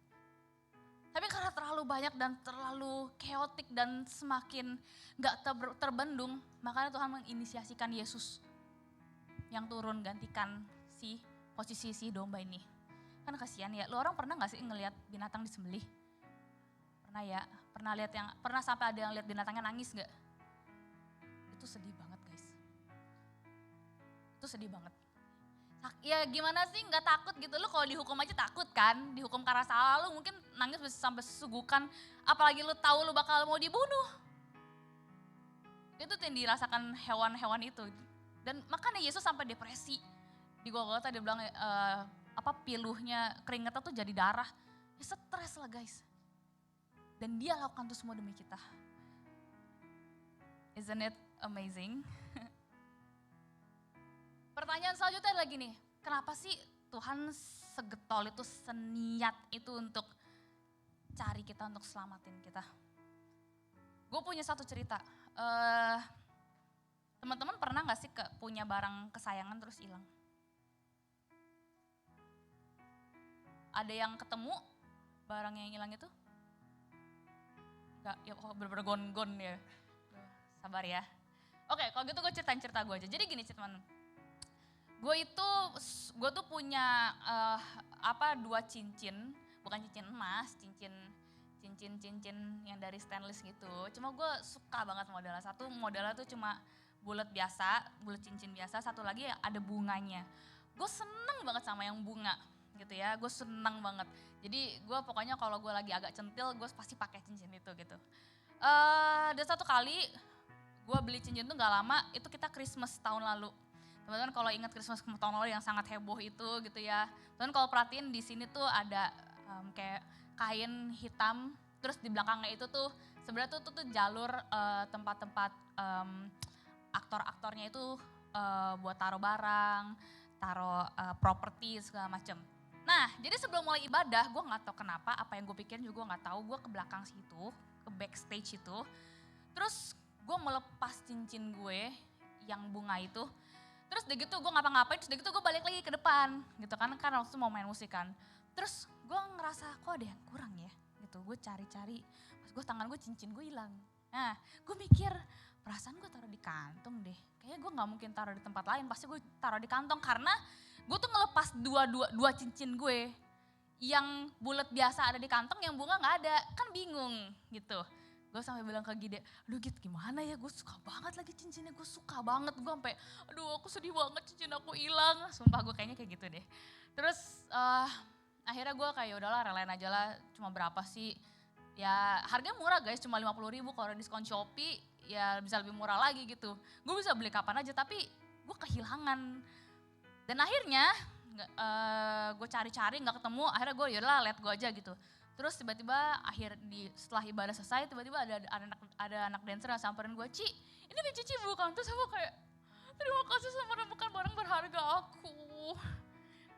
Tapi karena terlalu banyak dan terlalu chaotic dan semakin gak terbendung, makanya Tuhan menginisiasikan Yesus yang turun gantikan posisi si domba ini. Kan kasihan ya, lu orang pernah gak sih ngelihat binatang disembelih? Pernah ya, pernah sampai ada yang lihat binatangnya nangis gak? Itu sedih banget guys. Itu sedih banget. Ya gimana sih gak takut gitu, lu kalau dihukum aja takut kan, dihukum karena salah lu mungkin nangis bisa sampai sesugukan, apalagi lu tahu lu bakal mau dibunuh. Itu yang dirasakan hewan-hewan itu. Dan makanya Yesus sampai depresi. Di Golgota dia bilang piluhnya, keringetnya tuh jadi darah. Ya stres lah guys. Dan dia lakukan itu semua demi kita. Isn't it amazing? Pertanyaan selanjutnya adalah gini, kenapa sih Tuhan segetol itu, seniat itu untuk cari kita, untuk selamatin kita? Gue punya satu cerita, teman-teman pernah gak sih punya barang kesayangan terus hilang? Ada yang ketemu barang yang hilang itu? Enggak, ya bener-bener gon-gon ya. Sabar ya. Oke, kalau gitu gue ceritain cerita gue aja. Jadi gini teman, gue tuh punya dua cincin, bukan cincin emas, cincin yang dari stainless gitu. Cuma gue suka banget modelnya. Satu modelnya tuh cuma bulat cincin biasa. Satu lagi yang ada bunganya. Gue seneng banget sama yang bunga gitu ya. Gue seneng banget. Jadi gue pokoknya kalau gue lagi agak centil, gue pasti pakai cincin itu gitu. Dan satu kali gue beli cincin tuh gak lama, itu kita Christmas tahun lalu. Teman-teman kalau ingat Christmas tahun lalu yang sangat heboh itu gitu ya. Teman-teman kalau perhatiin di sini tuh ada kayak kain hitam, terus di belakangnya itu tuh sebenarnya tuh jalur tempat-tempat aktor-aktornya itu buat taruh barang, taruh properti segala macem. Nah jadi sebelum mulai ibadah, gue nggak tahu kenapa, apa yang gue pikirin juga nggak tahu, gue ke belakang situ, ke backstage itu, terus gue melepas cincin gue yang bunga itu. Terus udah gitu gue ngapa-ngapain, terus udah gitu gue balik lagi ke depan gitu kan waktu itu mau main musik kan. Terus gue ngerasa kok ada yang kurang ya gitu, gue cari-cari, pas gue tangan gue cincin gue hilang. Nah gue mikir perasaan gue taruh di kantong deh, kayaknya gue gak mungkin taruh di tempat lain, pasti gue taruh di kantong karena gue tuh ngelepas dua cincin gue. Yang bulat biasa ada di kantong, yang bunga gak ada, kan bingung gitu. Gue sampai bilang ke Gide, aduh Gid gimana ya, gue suka banget lagi cincinnya, gue suka banget. Gue sampai, aduh aku sedih banget cincin aku hilang. Sumpah gue kayaknya kayak gitu deh. Terus akhirnya gue kayak udahlah relain aja lah, cuma berapa sih. Ya harganya murah guys, cuma 50.000, kalau diskon Shopee ya bisa lebih murah lagi gitu. Gue bisa beli kapan aja tapi gue kehilangan. Dan akhirnya gue cari-cari gak ketemu, akhirnya gue yaudah let gue aja gitu. Terus tiba-tiba setelah ibadah selesai, tiba-tiba ada anak dancer yang samperin gue, Ci ini nih Cici bukan? Terus aku kayak, terima kasih sama bukan barang berharga aku.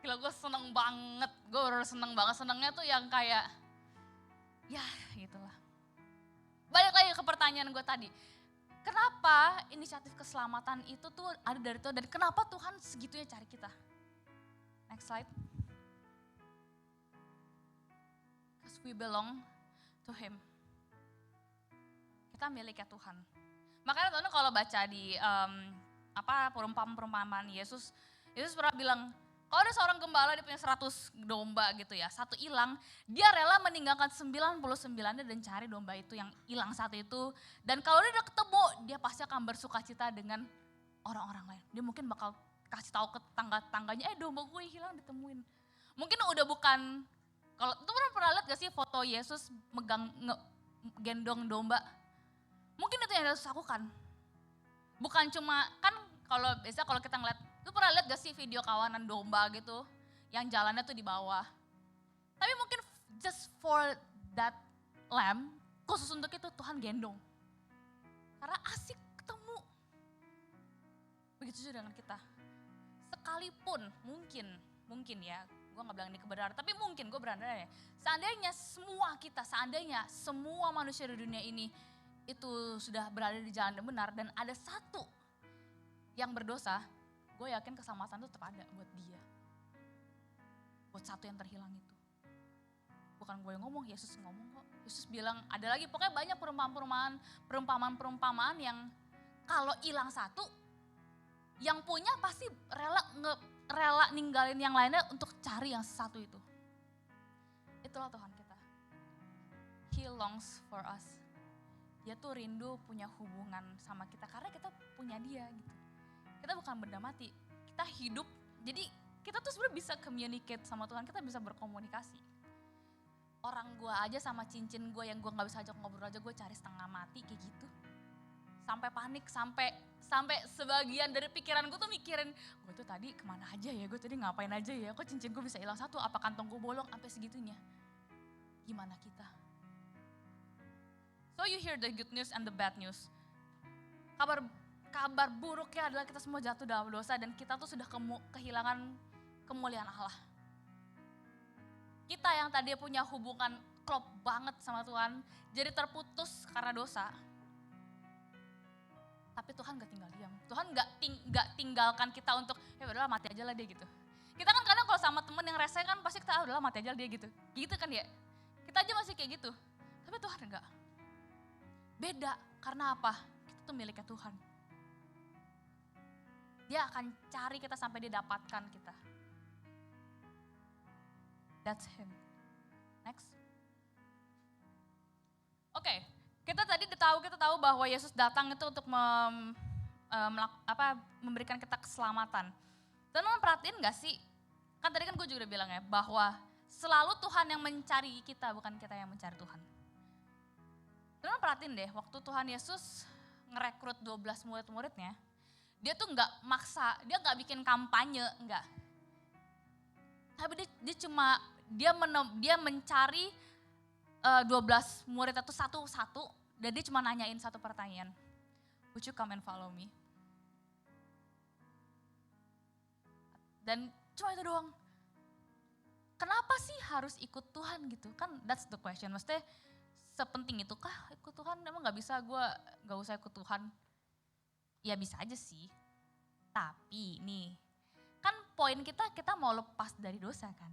Gila gue seneng banget, gue bener seneng banget, senengnya tuh yang kayak, ya gitulah. Balik lagi ke pertanyaan gue tadi, kenapa inisiatif keselamatan itu tuh ada dari Tuhan dan kenapa Tuhan segitunya cari kita? Next slide. We belong to Him. Kita miliknya Tuhan. Makanya teman-teman kalau baca di perumpamaan Yesus pernah bilang, kalau ada seorang gembala dia punya 100 domba gitu ya, satu hilang, dia rela meninggalkan 99-nya dan cari domba itu yang hilang satu itu. Dan kalau dia udah ketemu, dia pasti akan bersukacita dengan orang-orang lain. Dia mungkin bakal kasih tahu ke tangganya, domba gue hilang ditemuin. Mungkin udah bukan, kalau teman pernah lihat gak sih foto Yesus gendong domba? Mungkin itu yang Yesus lakukan. Bukan cuma, kan kalau kita ngeliat, lu pernah lihat gak sih video kawanan domba gitu? Yang jalannya tuh di bawah. Tapi mungkin just for that lamb, khusus untuk itu Tuhan gendong. Karena asik ketemu. Begitu juga dengan kita. Sekalipun mungkin ya, gue gak bilang ini kebenaran, tapi mungkin gue berandai ya. Seandainya semua manusia di dunia ini itu sudah berada di jalan yang benar dan ada satu yang berdosa, gue yakin keselamatan itu tetap ada buat dia. Buat satu yang terhilang itu. Bukan gue yang ngomong, Yesus ngomong kok. Yesus bilang ada lagi, pokoknya banyak perumpamaan yang kalau hilang satu, yang punya pasti rela ninggalin yang lainnya untuk cari yang satu itu. Itulah Tuhan kita. He longs for us. Dia tuh rindu punya hubungan sama kita karena kita punya dia gitu. Kita bukan benda mati, kita hidup. Jadi kita tuh sebenarnya bisa communicate sama Tuhan, kita bisa berkomunikasi. Orang gue aja sama cincin gue yang gue gak bisa ajak ngobrol aja gue cari setengah mati kayak gitu. Sampai panik, sampai sebagian dari pikiran gue tuh mikirin, gue tuh tadi kemana aja ya, gue tadi ngapain aja ya, kok cincin gue bisa hilang satu, apa kantong gue bolong, sampai segitunya. Gimana kita? So you hear the good news and the bad news. Kabar buruknya adalah kita semua jatuh dalam dosa dan kita tuh sudah kehilangan kemuliaan Allah. Kita yang tadi punya hubungan klop banget sama Tuhan, jadi terputus karena dosa. Tapi Tuhan gak tinggal diam. Tuhan gak tinggalkan kita untuk, ya udahlah mati aja lah dia gitu. Kita kan kadang kalau sama temen yang rese kan pasti kita, udahlah mati aja lah dia gitu. Gitu kan ya. Kita aja masih kayak gitu. Tapi Tuhan enggak. Beda, karena apa? Kita tuh miliknya Tuhan. Dia akan cari kita sampai dia dapatkan kita. That's him. Next. Oke, kita tahu bahwa Yesus datang itu untuk memberikan kita keselamatan. Teman-teman perhatiin gak sih? Kan tadi kan gue juga udah bilang ya, bahwa selalu Tuhan yang mencari kita, bukan kita yang mencari Tuhan. Teman-teman perhatiin deh, waktu Tuhan Yesus ngerekrut 12 murid-muridnya, dia tuh gak maksa, dia gak bikin kampanye, enggak. Tapi dia mencari 12 murid itu satu-satu, dan dia cuma nanyain satu pertanyaan. Would you come and follow me? Dan cuma itu doang. Kenapa sih harus ikut Tuhan gitu? Kan that's the question. Maksudnya sepenting itu kah ikut Tuhan? Emang gak bisa gue gak usah ikut Tuhan? Ya bisa aja sih. Tapi nih, kan poin kita mau lepas dari dosa kan?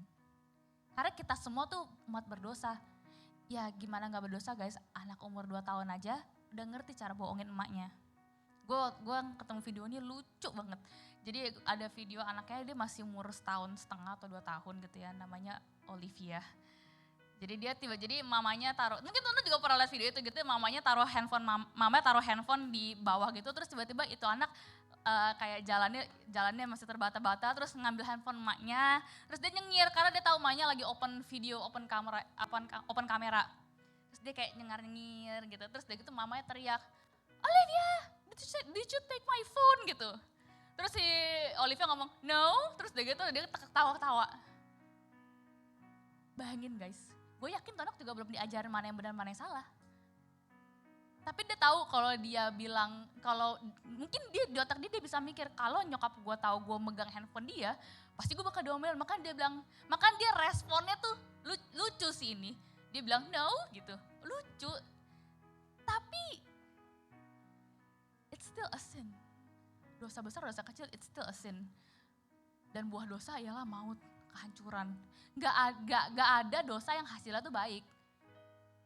Karena kita semua tuh umat berdosa. Ya gimana gak berdosa guys, anak umur 2 tahun aja udah ngerti cara bohongin emaknya. Gue ketemu video ini lucu banget. Jadi ada video anaknya, dia masih umur 1,5 tahun atau 2 tahun gitu ya, namanya Olivia. Jadi jadi mamanya taruh, mungkin teman-teman juga pernah lihat video itu gitu, mamanya taruh handphone di bawah gitu, terus tiba-tiba itu anak kayak jalannya masih terbata-bata, terus ngambil handphone emaknya, terus dia nyengir karena dia tahu emaknya lagi open kamera. Terus dia kayak nyengir gitu, terus dia gitu mamanya teriak, Olivia, did you take my phone gitu. Terus si Olivia ngomong, no, terus dia ketawa-ketawa. Bayangin guys, gue yakin tuh anak juga belum diajarin mana yang benar mana yang salah. Tapi dia tahu kalau dia bilang, kalau mungkin dia di otak dia bisa mikir, kalau nyokap gue tahu gue megang handphone dia, pasti gue bakal diomelin. Makanya dia responnya tuh lucu sih ini. Dia bilang no gitu, lucu. Tapi it's still a sin. Dosa besar, dosa kecil, it's still a sin. Dan buah dosa ialah maut, kehancuran. Gak ada dosa yang hasilnya tuh baik.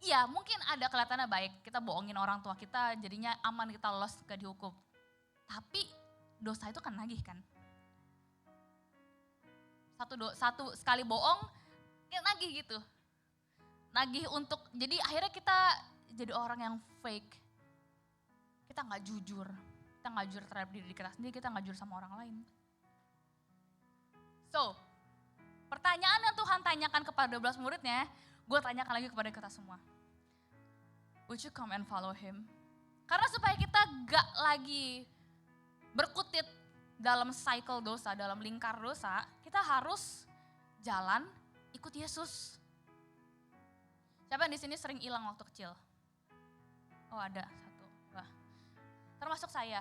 Iya mungkin ada kelihatannya baik, kita bohongin orang tua kita jadinya aman, kita lolos, gak dihukum. Tapi dosa itu kan nagih kan. Satu sekali bohong, ya nagih gitu. Nagih untuk, jadi akhirnya kita jadi orang yang fake. Kita gak jujur. Kita gak jujur terhadap diri kita sendiri, kita gak jujur sama orang lain. So, pertanyaan yang Tuhan tanyakan kepada 12 muridnya, gue tanyakan lagi kepada kita semua. Would you come and follow him? Karena supaya kita gak lagi berkutit dalam cycle dosa, dalam lingkar dosa, kita harus jalan ikut Yesus. Siapa yang di sini sering hilang waktu kecil? Oh ada, 1, 2. Termasuk saya.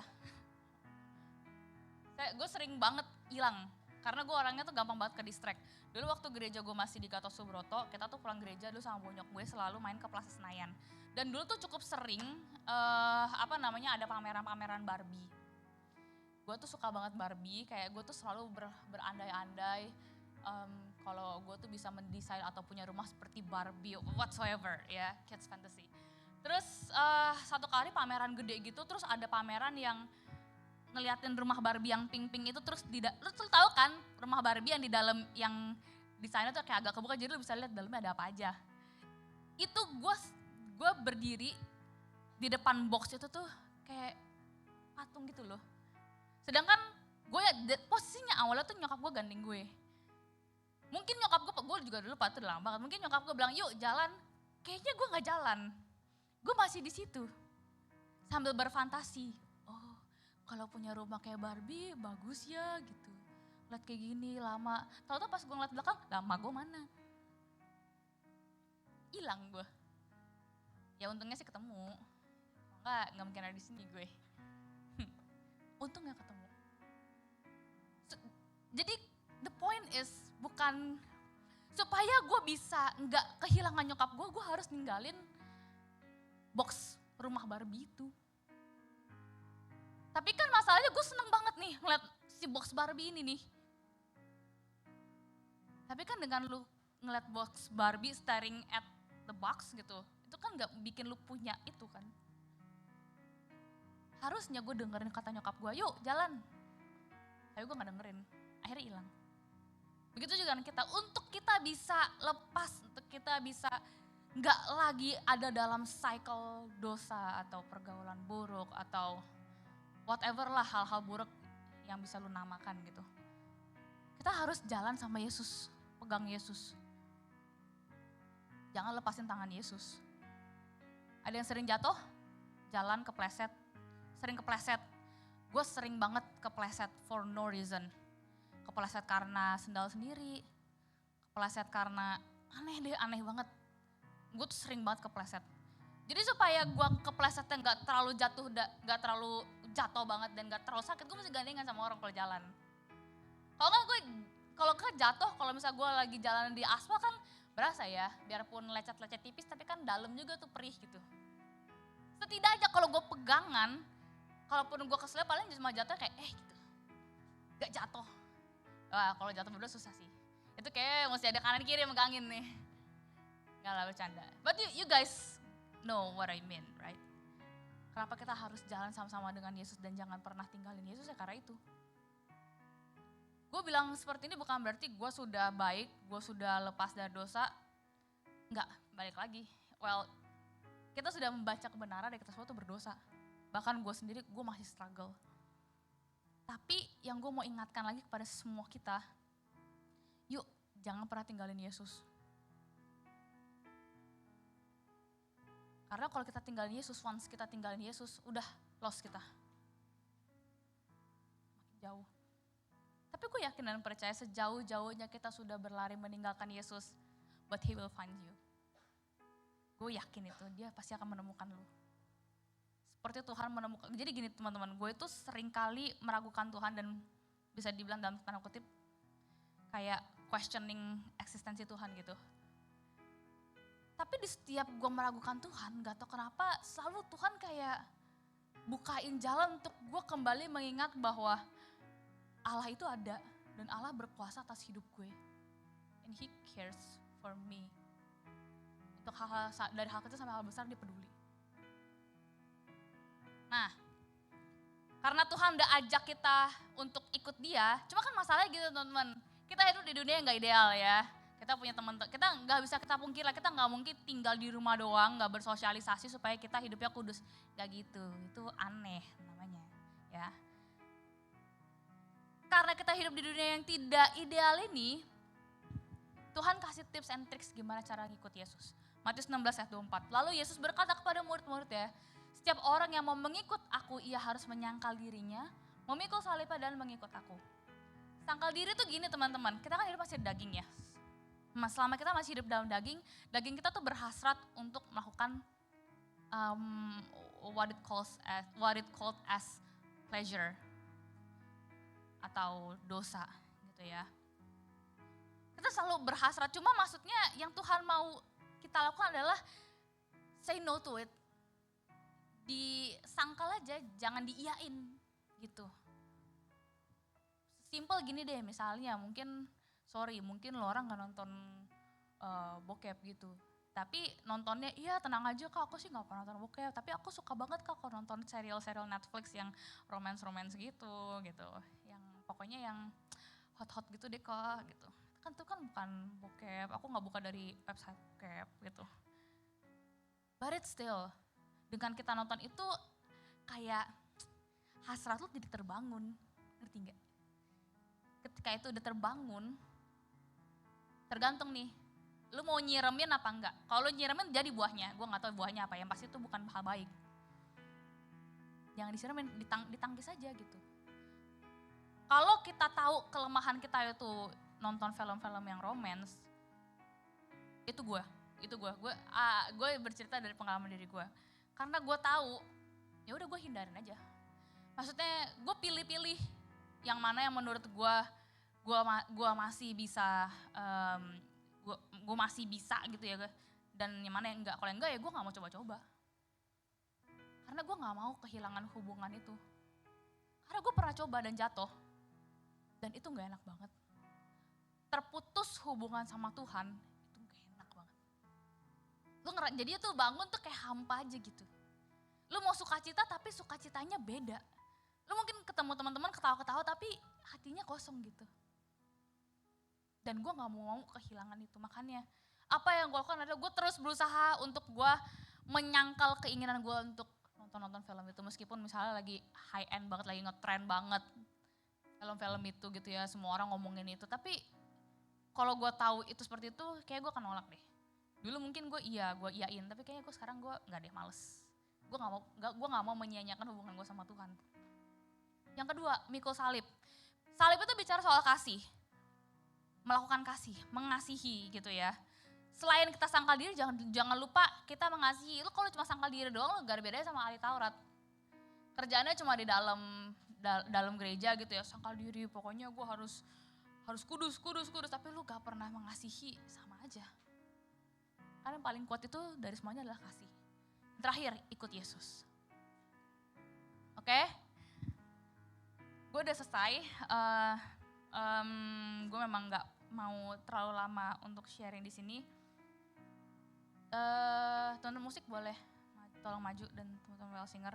Gue sering banget hilang. Karena gue orangnya tuh gampang banget ke distract. Dulu waktu gereja gue masih di Gatot Subroto, kita tuh pulang gereja dulu sama bonyok gue selalu main ke Plaza Senayan. Dan dulu tuh cukup sering ada pameran-pameran Barbie. Gue tuh suka banget Barbie, kayak gue tuh selalu berandai-andai kalau gue tuh bisa mendesain atau punya rumah seperti Barbie, whatsoever ya, kids fantasy. Terus satu kali pameran gede gitu, terus ada pameran yang ngeliatin rumah Barbie yang pink-pink itu, terus lu tuh tahu kan rumah Barbie yang di dalam yang desainnya tuh kayak agak kebuka, jadi lu bisa lihat dalamnya ada apa aja. Itu gue berdiri di depan box itu tuh kayak patung gitu loh. Sedangkan gue posisinya awalnya tuh nyokap gue gandeng gue. Mungkin nyokap gue juga dulu patut lama banget, mungkin nyokap gue bilang yuk jalan, kayaknya gue gak jalan. Gue masih di situ sambil berfantasi. Oh, kalau punya rumah kayak Barbie bagus ya gitu. Lihat kayak gini lama. Tahu-tahu pas gue ngeliat belakang, lama gue mana? Hilang gue. Ya untungnya sih ketemu. Enggak mungkin ada di sini gue. Untungnya ketemu. Jadi the point is bukan supaya gue bisa nggak kehilangan nyokap gue harus ninggalin box rumah Barbie itu. Tapi kan masalahnya gue seneng banget nih ngeliat si box Barbie ini nih. Tapi kan dengan lu ngeliat box Barbie staring at the box gitu, itu kan gak bikin lu punya itu kan. Harusnya gue dengerin kata nyokap gue, yuk jalan. Tapi gue gak dengerin, akhirnya hilang. Begitu juga dengan kita, untuk kita bisa lepas, untuk kita bisa gak lagi ada dalam cycle dosa atau pergaulan buruk atau whatever lah hal-hal buruk yang bisa lu namakan gitu. Kita harus jalan sama Yesus, pegang Yesus. Jangan lepasin tangan Yesus. Ada yang sering jatuh, jalan kepleset, sering kepleset. Gue sering banget kepleset for no reason. Kepleset karena sendal sendiri, kepleset karena aneh banget. Gue tuh sering banget kepleset. Jadi supaya gue keplesetnya gak terlalu jatuh banget dan gak terlalu sakit, gue mesti gandengan sama orang kalau jalan. Kalau jatuh, kalau misalnya gue lagi jalan di aspal kan berasa ya, biarpun lecet-lecet tipis tapi kan dalam juga tuh perih gitu. Setidaknya kalau gue pegangan, kalaupun gue keselip paling cuma jatuh kayak gitu. Gak jatuh. Wah kalau jatuh berdua susah sih. Itu kayak mesti ada kanan kiri yang megangin nih. Gak lah bercanda. But you guys know what I mean, right? Kenapa kita harus jalan sama-sama dengan Yesus dan jangan pernah tinggalin Yesus ya karena itu. Gue bilang seperti ini bukan berarti gue sudah baik, gue sudah lepas dari dosa. Enggak, balik lagi. Well, kita sudah membaca kebenaran dan kita semua tuh berdosa. Bahkan gue sendiri, gue masih struggle. Tapi yang gue mau ingatkan lagi kepada semua kita, yuk jangan pernah tinggalin Yesus. Karena kalau kita tinggalin Yesus, once kita tinggalin Yesus, udah lost kita. Makin jauh. Tapi gue yakin dan percaya sejauh-jauhnya kita sudah berlari meninggalkan Yesus, but He will find you. Gue yakin itu, dia pasti akan menemukan lu. Seperti Tuhan menemukan, jadi gini teman-teman, gue itu sering kali meragukan Tuhan dan bisa dibilang dalam tanda kutip, kayak questioning eksistensi Tuhan gitu. Tapi di setiap gue meragukan Tuhan, gak tau kenapa selalu Tuhan kayak bukain jalan untuk gue kembali mengingat bahwa Allah itu ada dan Allah berkuasa atas hidup gue. And He cares for me. Untuk hal-hal, dari hal kecil sampai hal besar dia peduli. Nah, karena Tuhan udah ajak kita untuk ikut dia, cuma kan masalahnya gitu teman-teman. Kita hidup di dunia yang gak ideal ya. Kita punya teman-teman, kita gak bisa kita pungkir lah, kita gak mungkin tinggal di rumah doang, gak bersosialisasi supaya kita hidupnya kudus. Gak gitu, itu aneh namanya ya. Karena kita hidup di dunia yang tidak ideal ini, Tuhan kasih tips and tricks gimana cara ngikut Yesus. Matius 16 ayat 24. Lalu Yesus berkata kepada murid-murid ya, setiap orang yang mau mengikut aku, ia harus menyangkal dirinya, memikul salibnya dan mengikut aku. Sangkal diri tuh gini teman-teman, kita kan hidup masih daging ya. Selama kita masih hidup dalam daging kita tuh berhasrat untuk melakukan what it called as pleasure atau dosa gitu ya. Kita selalu berhasrat, cuma maksudnya yang Tuhan mau kita lakukan adalah say no to it. Disangkal aja, jangan diiyain gitu. Simple gini deh misalnya, mungkin lo orang gak nonton bokep gitu. Tapi nontonnya, iya tenang aja kak, aku sih gak pernah nonton bokep. Tapi aku suka banget kak kalau nonton serial-serial Netflix yang romance-romance gitu. Yang pokoknya yang hot-hot gitu deh kak gitu. Kan itu kan bukan bokep, aku gak buka dari website bokep gitu. But it's still, dengan kita nonton itu kayak hasrat lu jadi terbangun, ngerti gak? Ketika itu udah terbangun, tergantung nih, lu mau nyiremin apa enggak. Kalau nyiremin jadi buahnya, gue gak tahu buahnya apa, yang pasti itu bukan hal baik. Jangan disiremin, ditangkis aja gitu. Kalau kita tahu kelemahan kita itu nonton film-film yang romance, itu gue bercerita dari pengalaman diri gue. Karena gue tahu, ya udah gue hindarin aja. Maksudnya gue pilih-pilih yang mana yang menurut gue masih bisa, gue masih bisa gitu ya, dan yang mana yang enggak. Kalau yang enggak ya gue nggak mau coba-coba. Karena gue nggak mau kehilangan hubungan itu. Karena gue pernah coba dan jatuh, dan itu nggak enak banget. Terputus hubungan sama Tuhan itu nggak enak banget. Jadi tuh bangun tuh kayak hampa aja gitu. Lu mau sukacita tapi sukacitanya beda. Lu mungkin ketemu teman-teman ketawa-ketawa tapi hatinya kosong gitu. Dan gue gak mau kehilangan itu. Makanya apa yang gue lakukan adalah gue terus berusaha untuk gue menyangkal keinginan gue untuk nonton film itu. Meskipun misalnya lagi high end banget, lagi ngetrend banget film-film itu gitu ya. Semua orang ngomongin itu. Tapi kalau gue tahu itu seperti itu kayak gue akan nolak deh. Dulu mungkin gue iyain. Tapi kayaknya gue sekarang gue gak deh, males. Gue gak mau menyia-nyiakan hubungan gue sama Tuhan. Yang kedua, mikul salib. Salib itu bicara soal kasih. Melakukan kasih, mengasihi gitu ya. Selain kita sangkal diri, jangan lupa kita mengasihi. Lu kalau cuma sangkal diri doang, lu gak ada bedanya sama ahli Taurat. Kerjaannya cuma di dalam gereja gitu ya, sangkal diri. Pokoknya gue harus kudus. Tapi lu gak pernah mengasihi, sama aja. Karena yang paling kuat itu dari semuanya adalah kasih. Terakhir, ikut Yesus. Oke? Gue udah selesai. Gue memang gak mau terlalu lama untuk sharing di sini. Teman-teman musik boleh tolong maju dan teman-teman well singer.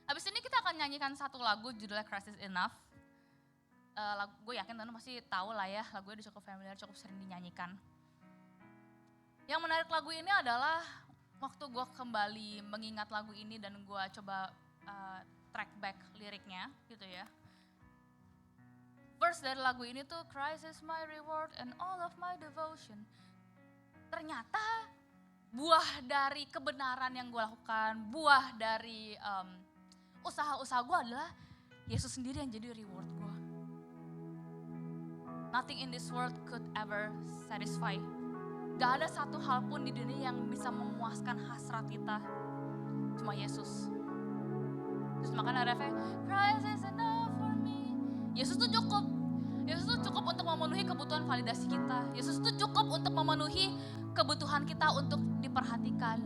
Habis ini kita akan nyanyikan satu lagu judulnya Christ is Enough. Gue yakin teman-teman pasti tahu lah ya, lagunya udah cukup familiar, cukup sering dinyanyikan. Yang menarik lagu ini adalah waktu gue kembali mengingat lagu ini dan gue coba track back liriknya gitu ya. Verse dari lagu ini tuh, Christ is my reward and all of my devotion. Ternyata buah dari kebenaran yang gue lakukan, buah dari usaha-usaha gue adalah Yesus sendiri yang jadi reward gue. Nothing in this world could ever satisfy. Gak ada satu hal pun di dunia yang bisa memuaskan hasrat kita. Cuma Yesus. Terus makanya refnya, Christ is enough for me. Yesus tuh cukup. Yesus tuh cukup untuk memenuhi kebutuhan validasi kita. Yesus tuh cukup untuk memenuhi kebutuhan kita untuk diperhatikan.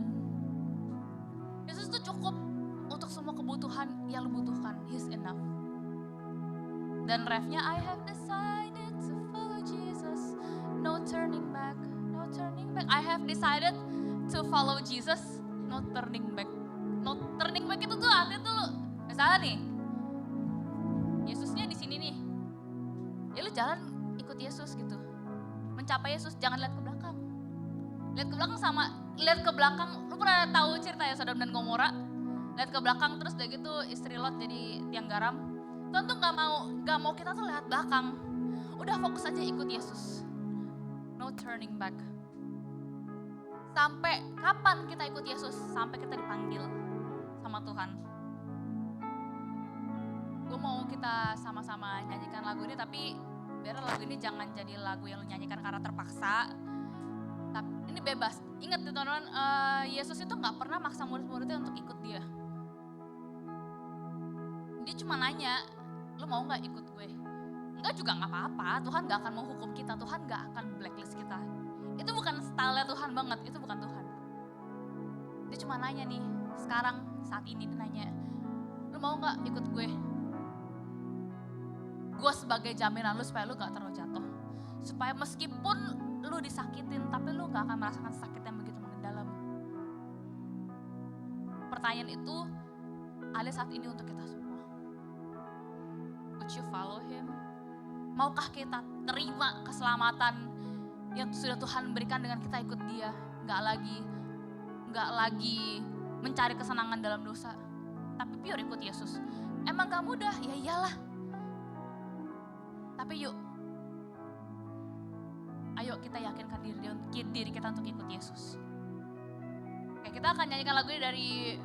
Yesus tuh cukup untuk semua kebutuhan yang lu butuhkan. He's enough. Dan refnya, I have decided to follow Jesus. No turning back, no turning back. I have decided to follow Jesus. No turning back. No turning back itu tuh artinya tuh misalnya nih, Yesusnya di sini nih. Ya lu jalan ikut Yesus gitu. Mencapai Yesus, jangan lihat ke belakang. Lihat ke belakang, lu pernah tahu cerita ya Sodom dan Gomora? Lihat ke belakang terus udah gitu istri Lot jadi tiang garam. Tuhan tuh gak mau kita tuh lihat belakang. Udah fokus aja ikut Yesus. No turning back. Sampai kapan kita ikut Yesus? Sampai kita dipanggil sama Tuhan. Gue mau kita sama-sama nyanyikan lagu ini, tapi biar lagu ini jangan jadi lagu yang lu nyanyikan karena terpaksa. Tapi ini bebas. Ingat teman-teman, Yesus itu gak pernah maksa murid-muridnya untuk ikut dia. Dia cuma nanya, lu mau gak ikut gue? Enggak juga gak apa-apa, Tuhan gak akan menghukum kita, Tuhan gak akan blacklist kita. Itu bukan style Tuhan banget, itu bukan Tuhan. Dia cuma nanya nih, sekarang saat ini dia nanya, lu mau gak ikut gue? Gue sebagai jaminan lu supaya lu gak terlalu jatuh. Supaya meskipun lu disakitin, tapi lu gak akan merasakan sakit yang begitu mendalam. Pertanyaan itu ada saat ini untuk kita semua. Would you follow him? Maukah kita terima keselamatan yang sudah Tuhan berikan dengan kita ikut dia? Gak lagi mencari kesenangan dalam dosa, tapi pure ikut Yesus. Emang gak mudah? Ya iyalah. Tapi yuk, ayo kita yakinkan diri kita untuk ikut Yesus. Oke, kita akan nyanyikan lagu ini dari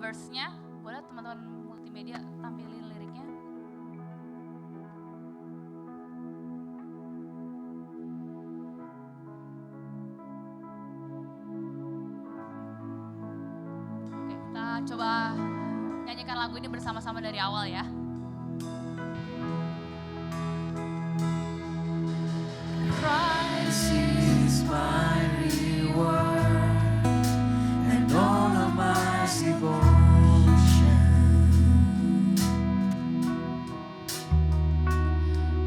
verse-nya. Boleh teman-teman multimedia tampilin liriknya. Oke, kita coba nyanyikan lagu ini bersama-sama dari awal ya. Christ is my reward and all of my devotion.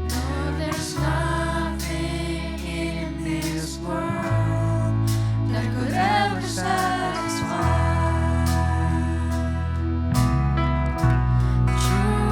No, there's nothing in this world that could ever satisfy. True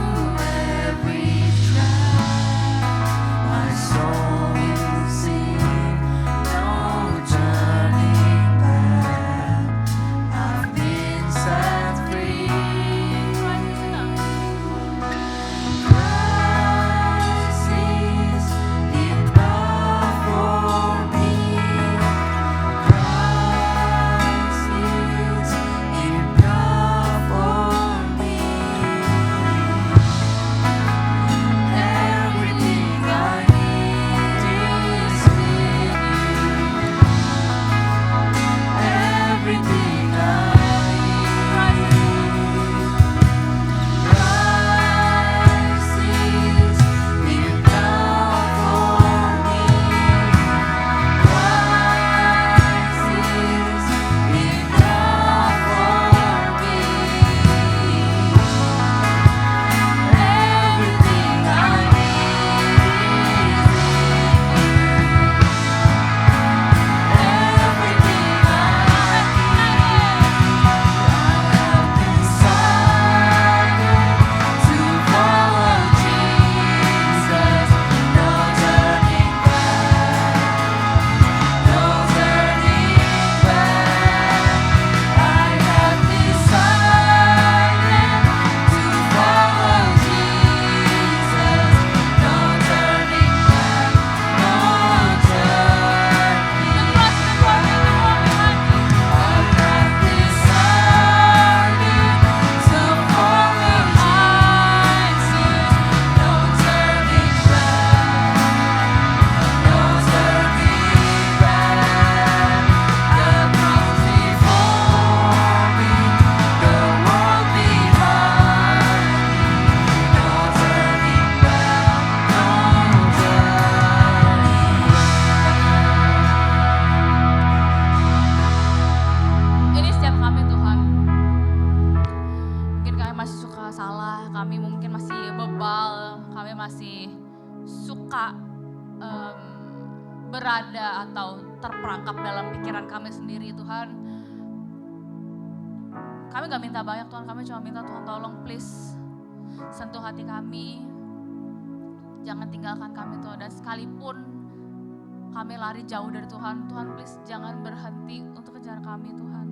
bermasalah, kami mungkin masih bebal, kami masih suka berada atau terperangkap dalam pikiran kami sendiri Tuhan. Kami gak minta banyak Tuhan, kami cuma minta Tuhan tolong please sentuh hati kami. Jangan tinggalkan kami Tuhan, dan sekalipun kami lari jauh dari Tuhan, Tuhan please jangan berhenti untuk kejar kami Tuhan.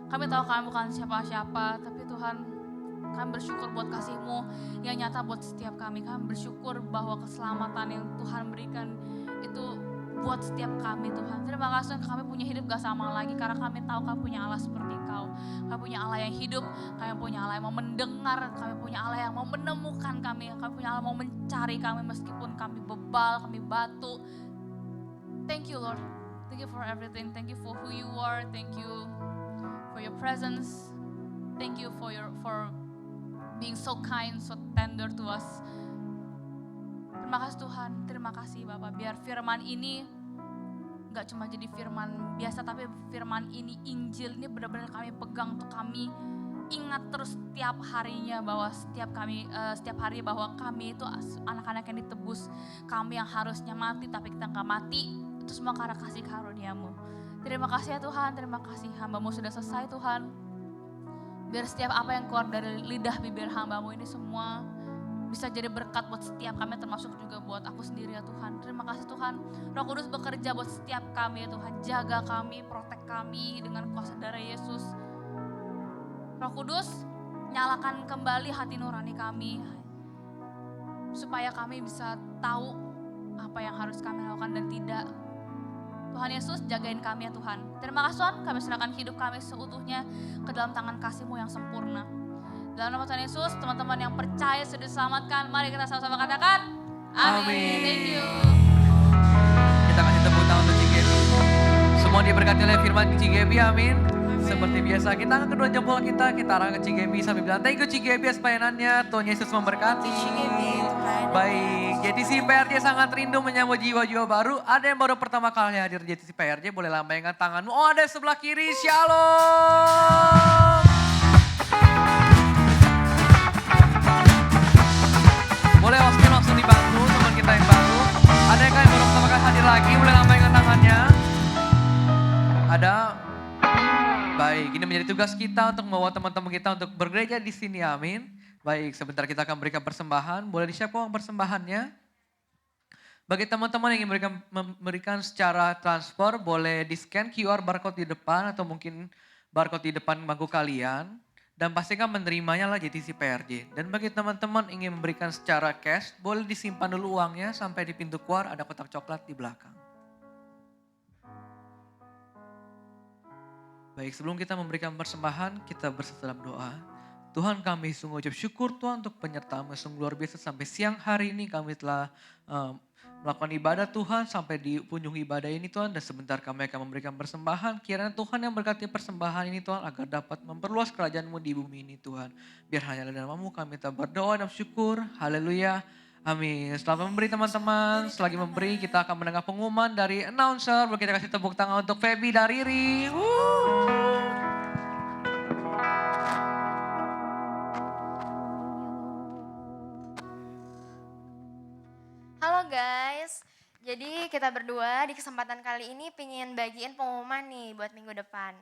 Kami tahu kami bukan siapa-siapa, tapi Tuhan kami bersyukur buat kasih-Mu yang nyata buat setiap kami. Kami bersyukur bahwa keselamatan yang Tuhan berikan itu buat setiap kami Tuhan. Terima kasih Tuhan, kami punya hidup gak sama lagi karena kami tahu kami punya Allah seperti Kau. Kami punya Allah yang hidup, kami punya Allah yang mau mendengar, kami punya Allah yang mau menemukan kami punya Allah yang mau mencari kami meskipun kami bebal, kami batu. Thank you Lord, thank you for everything, thank you for who you are, thank you for your presence, thank you for being so kind, so tender to us. Terima kasih Tuhan, terima kasih Bapak. Biar firman ini gak cuma jadi firman biasa, tapi firman ini, Injil ini benar-benar kami pegang untuk kami ingat terus setiap harinya bahwa setiap hari bahwa kami itu anak-anak yang ditebus, kami yang harusnya mati tapi kita gak mati, itu semua karena kasih karunia-Mu. Terima kasih ya Tuhan, terima kasih hamba-Mu sudah selesai Tuhan. Biar setiap apa yang keluar dari lidah bibir hamba-Mu ini semua bisa jadi berkat buat setiap kami, termasuk juga buat aku sendiri ya Tuhan. Terima kasih Tuhan, Roh Kudus bekerja buat setiap kami ya Tuhan. Jaga kami, protek kami dengan kuasa darah Yesus. Roh Kudus, nyalakan kembali hati nurani kami, supaya kami bisa tahu apa yang harus kami lakukan dan tidak. Tuhan Yesus, jagain kami ya Tuhan. Terima kasih Tuhan, kami serahkan hidup kami seutuhnya ke dalam tangan kasih-Mu yang sempurna. Dalam nama Tuhan Yesus, teman-teman yang percaya sudah diselamatkan, mari kita sama-sama katakan, amin. Thank you. Kita kasih tepuk tangan untuk Cigebi. Semua diberkati oleh firman Cigebi, amin. Seperti biasa, kita angkat kedua jempol kita arahkan ke Cigebi sambil bilang, thank you Cigebi atas pelayanannya, Tuhan Yesus memberkati. Baik, JTC PRJ sangat rindu menyambut jiwa-jiwa baru. Ada yang baru pertama kali hadir JTC PRJ, boleh lambaikan tanganmu. Oh, ada sebelah kiri, shalom. Boleh langsung dibantu teman kita yang baru. Ada yang baru pertama kali hadir lagi, boleh lambaikan tangannya. Ada. Baik, ini menjadi tugas kita untuk membawa teman-teman kita untuk bergereja di sini, amin. Baik, sebentar kita akan berikan persembahan. Boleh di-share uang persembahannya. Bagi teman-teman yang ingin memberikan secara transfer, boleh di-scan QR barcode di depan atau mungkin barcode di depan bangku kalian. Dan pastikan menerimanya lah JTC PRJ. Dan bagi teman-teman ingin memberikan secara cash, boleh disimpan dulu uangnya sampai di pintu keluar ada kotak coklat di belakang. Baik, sebelum kita memberikan persembahan, kita bersatu dalam doa. Tuhan, kami sungguh ucap syukur Tuhan untuk penyertaan-Mu sungguh luar biasa sampai siang hari ini kami telah melakukan ibadah Tuhan sampai di ujung ibadah ini Tuhan, dan sebentar kami akan memberikan persembahan. Kiranya Tuhan yang berkati persembahan ini Tuhan agar dapat memperluas kerajaan-Mu di bumi ini Tuhan. Biar hanya dalam nama-Mu kami tak berdoa dan syukur. Haleluya. Amin. Setelah memberi teman-teman, selagi memberi kita akan mendengar pengumuman dari announcer. Boleh kita kasih tepuk tangan untuk Feby dan Riri. Halo guys, jadi kita berdua di kesempatan kali ini pengen bagiin pengumuman nih buat minggu depan.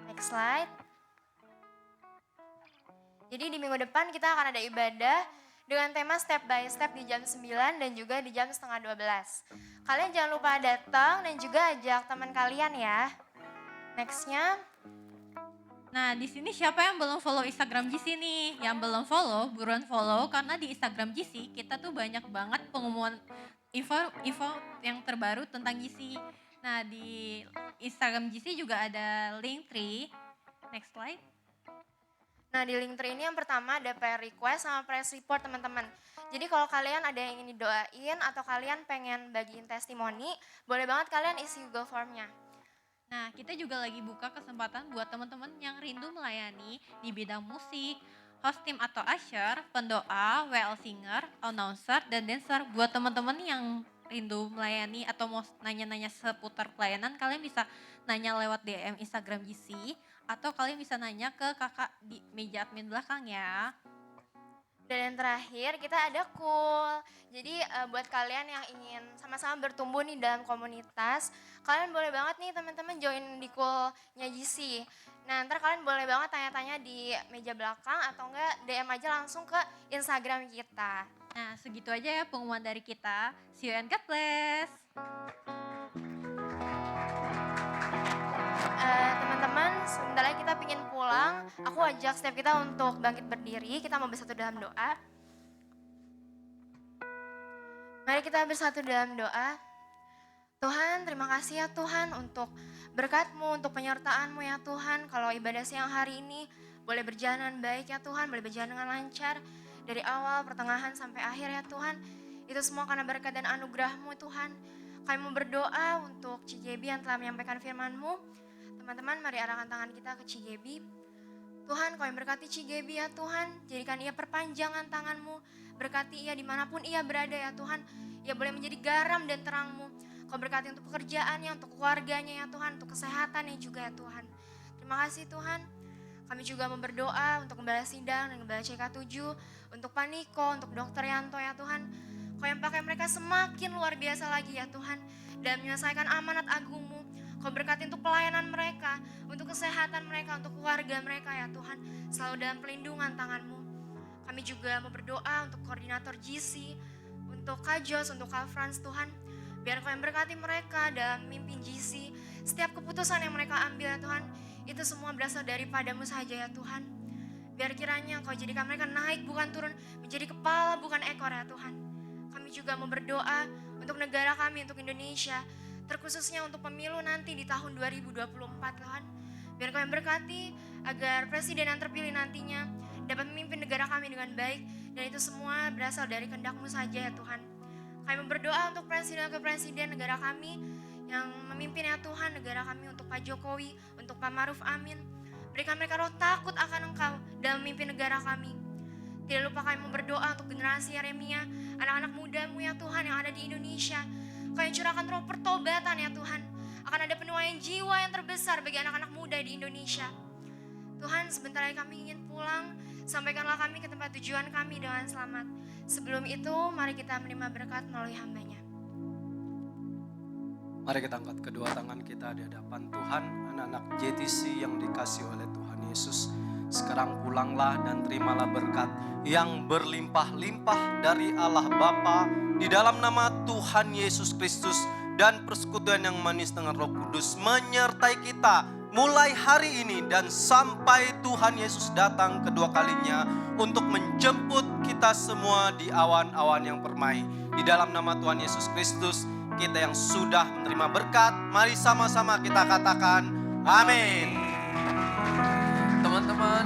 Next slide. Jadi di minggu depan kita akan ada ibadah dengan tema step by step di jam 9 dan juga di jam setengah 12. Kalian jangan lupa datang dan juga ajak teman kalian ya. Nextnya. Nah, di sini siapa yang belum follow Instagram GC nih? Yang belum follow, buruan follow karena di Instagram GC kita tuh banyak banget pengumuman info yang terbaru tentang GC. Nah, di Instagram GC juga ada Linktree. Next slide. Nah, di Linktree ini yang pertama ada prayer request sama press report teman-teman. Jadi kalau kalian ada yang ingin didoain atau kalian pengen bagiin testimoni, boleh banget kalian isi Google Form-nya. Nah, kita juga lagi buka kesempatan buat teman-teman yang rindu melayani di bidang musik, host team atau usher, pendoa, WL singer, announcer, dan dancer. Buat teman-teman yang rindu melayani atau mau nanya-nanya seputar pelayanan, kalian bisa nanya lewat DM Instagram GC atau kalian bisa nanya ke kakak di meja admin belakang ya. Dan yang terakhir kita ada cool. Jadi buat kalian yang ingin sama-sama bertumbuh nih dalam komunitas, kalian boleh banget nih teman-teman join di coolnya GC. Nah ntar kalian boleh banget tanya-tanya di meja belakang atau enggak DM aja langsung ke Instagram kita. Nah, segitu aja ya pengumuman dari kita. See you and God bless. Teman-teman, sebentar lagi kita pingin pulang. Aku ajak setiap kita untuk bangkit berdiri. Kita mau bersatu dalam doa. Mari kita bersatu dalam doa. Tuhan, terima kasih ya Tuhan untuk berkat-Mu, untuk penyertaan-Mu ya Tuhan. Kalau ibadah siang hari ini boleh berjalan dengan baik ya Tuhan, boleh berjalan dengan lancar. Dari awal, pertengahan, sampai akhir ya Tuhan. Itu semua karena berkat dan anugerah-Mu Tuhan. Kami mau berdoa untuk Cigebi yang telah menyampaikan firman-Mu. Teman-teman, mari arahkan tangan kita ke Cigebi. Tuhan, Kau yang berkati Cigebi ya Tuhan. Jadikan ia perpanjangan tangan-Mu. Berkati ia dimanapun ia berada ya Tuhan. Ia boleh menjadi garam dan terang-Mu. Kau berkati untuk pekerjaannya, untuk keluarganya ya Tuhan. Untuk kesehatannya juga ya Tuhan. Terima kasih Tuhan. Kami juga mau berdoa untuk Gembala Sidang dan Gembala CK7. Untuk Paniko, untuk Dokter Yanto ya Tuhan. Kau yang pakai mereka semakin luar biasa lagi ya Tuhan. Dan menyelesaikan amanat agung-Mu. Kau berkati untuk pelayanan mereka, untuk kesehatan mereka, untuk keluarga mereka ya Tuhan. Selalu dalam pelindungan tangan-Mu. Kami juga mau berdoa untuk koordinator GC, untuk Kak Jos, untuk Kak Frans Tuhan. Biar Kau yang berkati mereka dalam mimpin GC. Setiap keputusan yang mereka ambil ya Tuhan, itu semua berasal daripada-Mu saja ya Tuhan. Biar kiranya Kau jadikan mereka naik bukan turun, menjadi kepala bukan ekor ya Tuhan. Kami juga mau berdoa untuk negara kami, untuk Indonesia. Terkhususnya untuk pemilu nanti di tahun 2024 Tuhan. Biar Kau yang berkati agar presiden yang terpilih nantinya dapat memimpin negara kami dengan baik. Dan itu semua berasal dari kehendak-Mu saja ya Tuhan. Kami berdoa untuk presiden ke presiden negara kami yang memimpin ya Tuhan negara kami, untuk Pak Jokowi, untuk Pak Maruf Amin. Berikan mereka roh takut akan Engkau dalam memimpin negara kami. Tidak lupa kami berdoa untuk generasi Yeremia, anak-anak muda-Mu ya Tuhan yang ada di Indonesia. Kau yang curahkan roh pertobatan ya Tuhan. Akan ada penuaian jiwa yang terbesar bagi anak-anak muda di Indonesia. Tuhan, sebentar lagi kami ingin pulang. Sampaikanlah kami ke tempat tujuan kami dengan selamat. Sebelum itu, mari kita menerima berkat melalui hamba-Nya. Mari kita angkat kedua tangan kita di hadapan Tuhan, anak-anak JTC yang dikasihi oleh Tuhan Yesus. Sekarang pulanglah dan terimalah berkat yang berlimpah-limpah dari Allah Bapa di dalam nama Tuhan Yesus Kristus, dan persekutuan yang manis dengan Roh Kudus menyertai kita mulai hari ini dan sampai Tuhan Yesus datang kedua kalinya untuk menjemput kita semua di awan-awan yang permai. Di dalam nama Tuhan Yesus Kristus, kita yang sudah menerima berkat, mari sama-sama kita katakan amin. Teman-teman,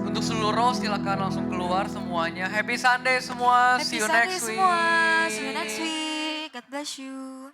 untuk seluruh silakan langsung keluar semuanya. Happy Sunday semua. See you next week. Semua. See you next week. God bless you.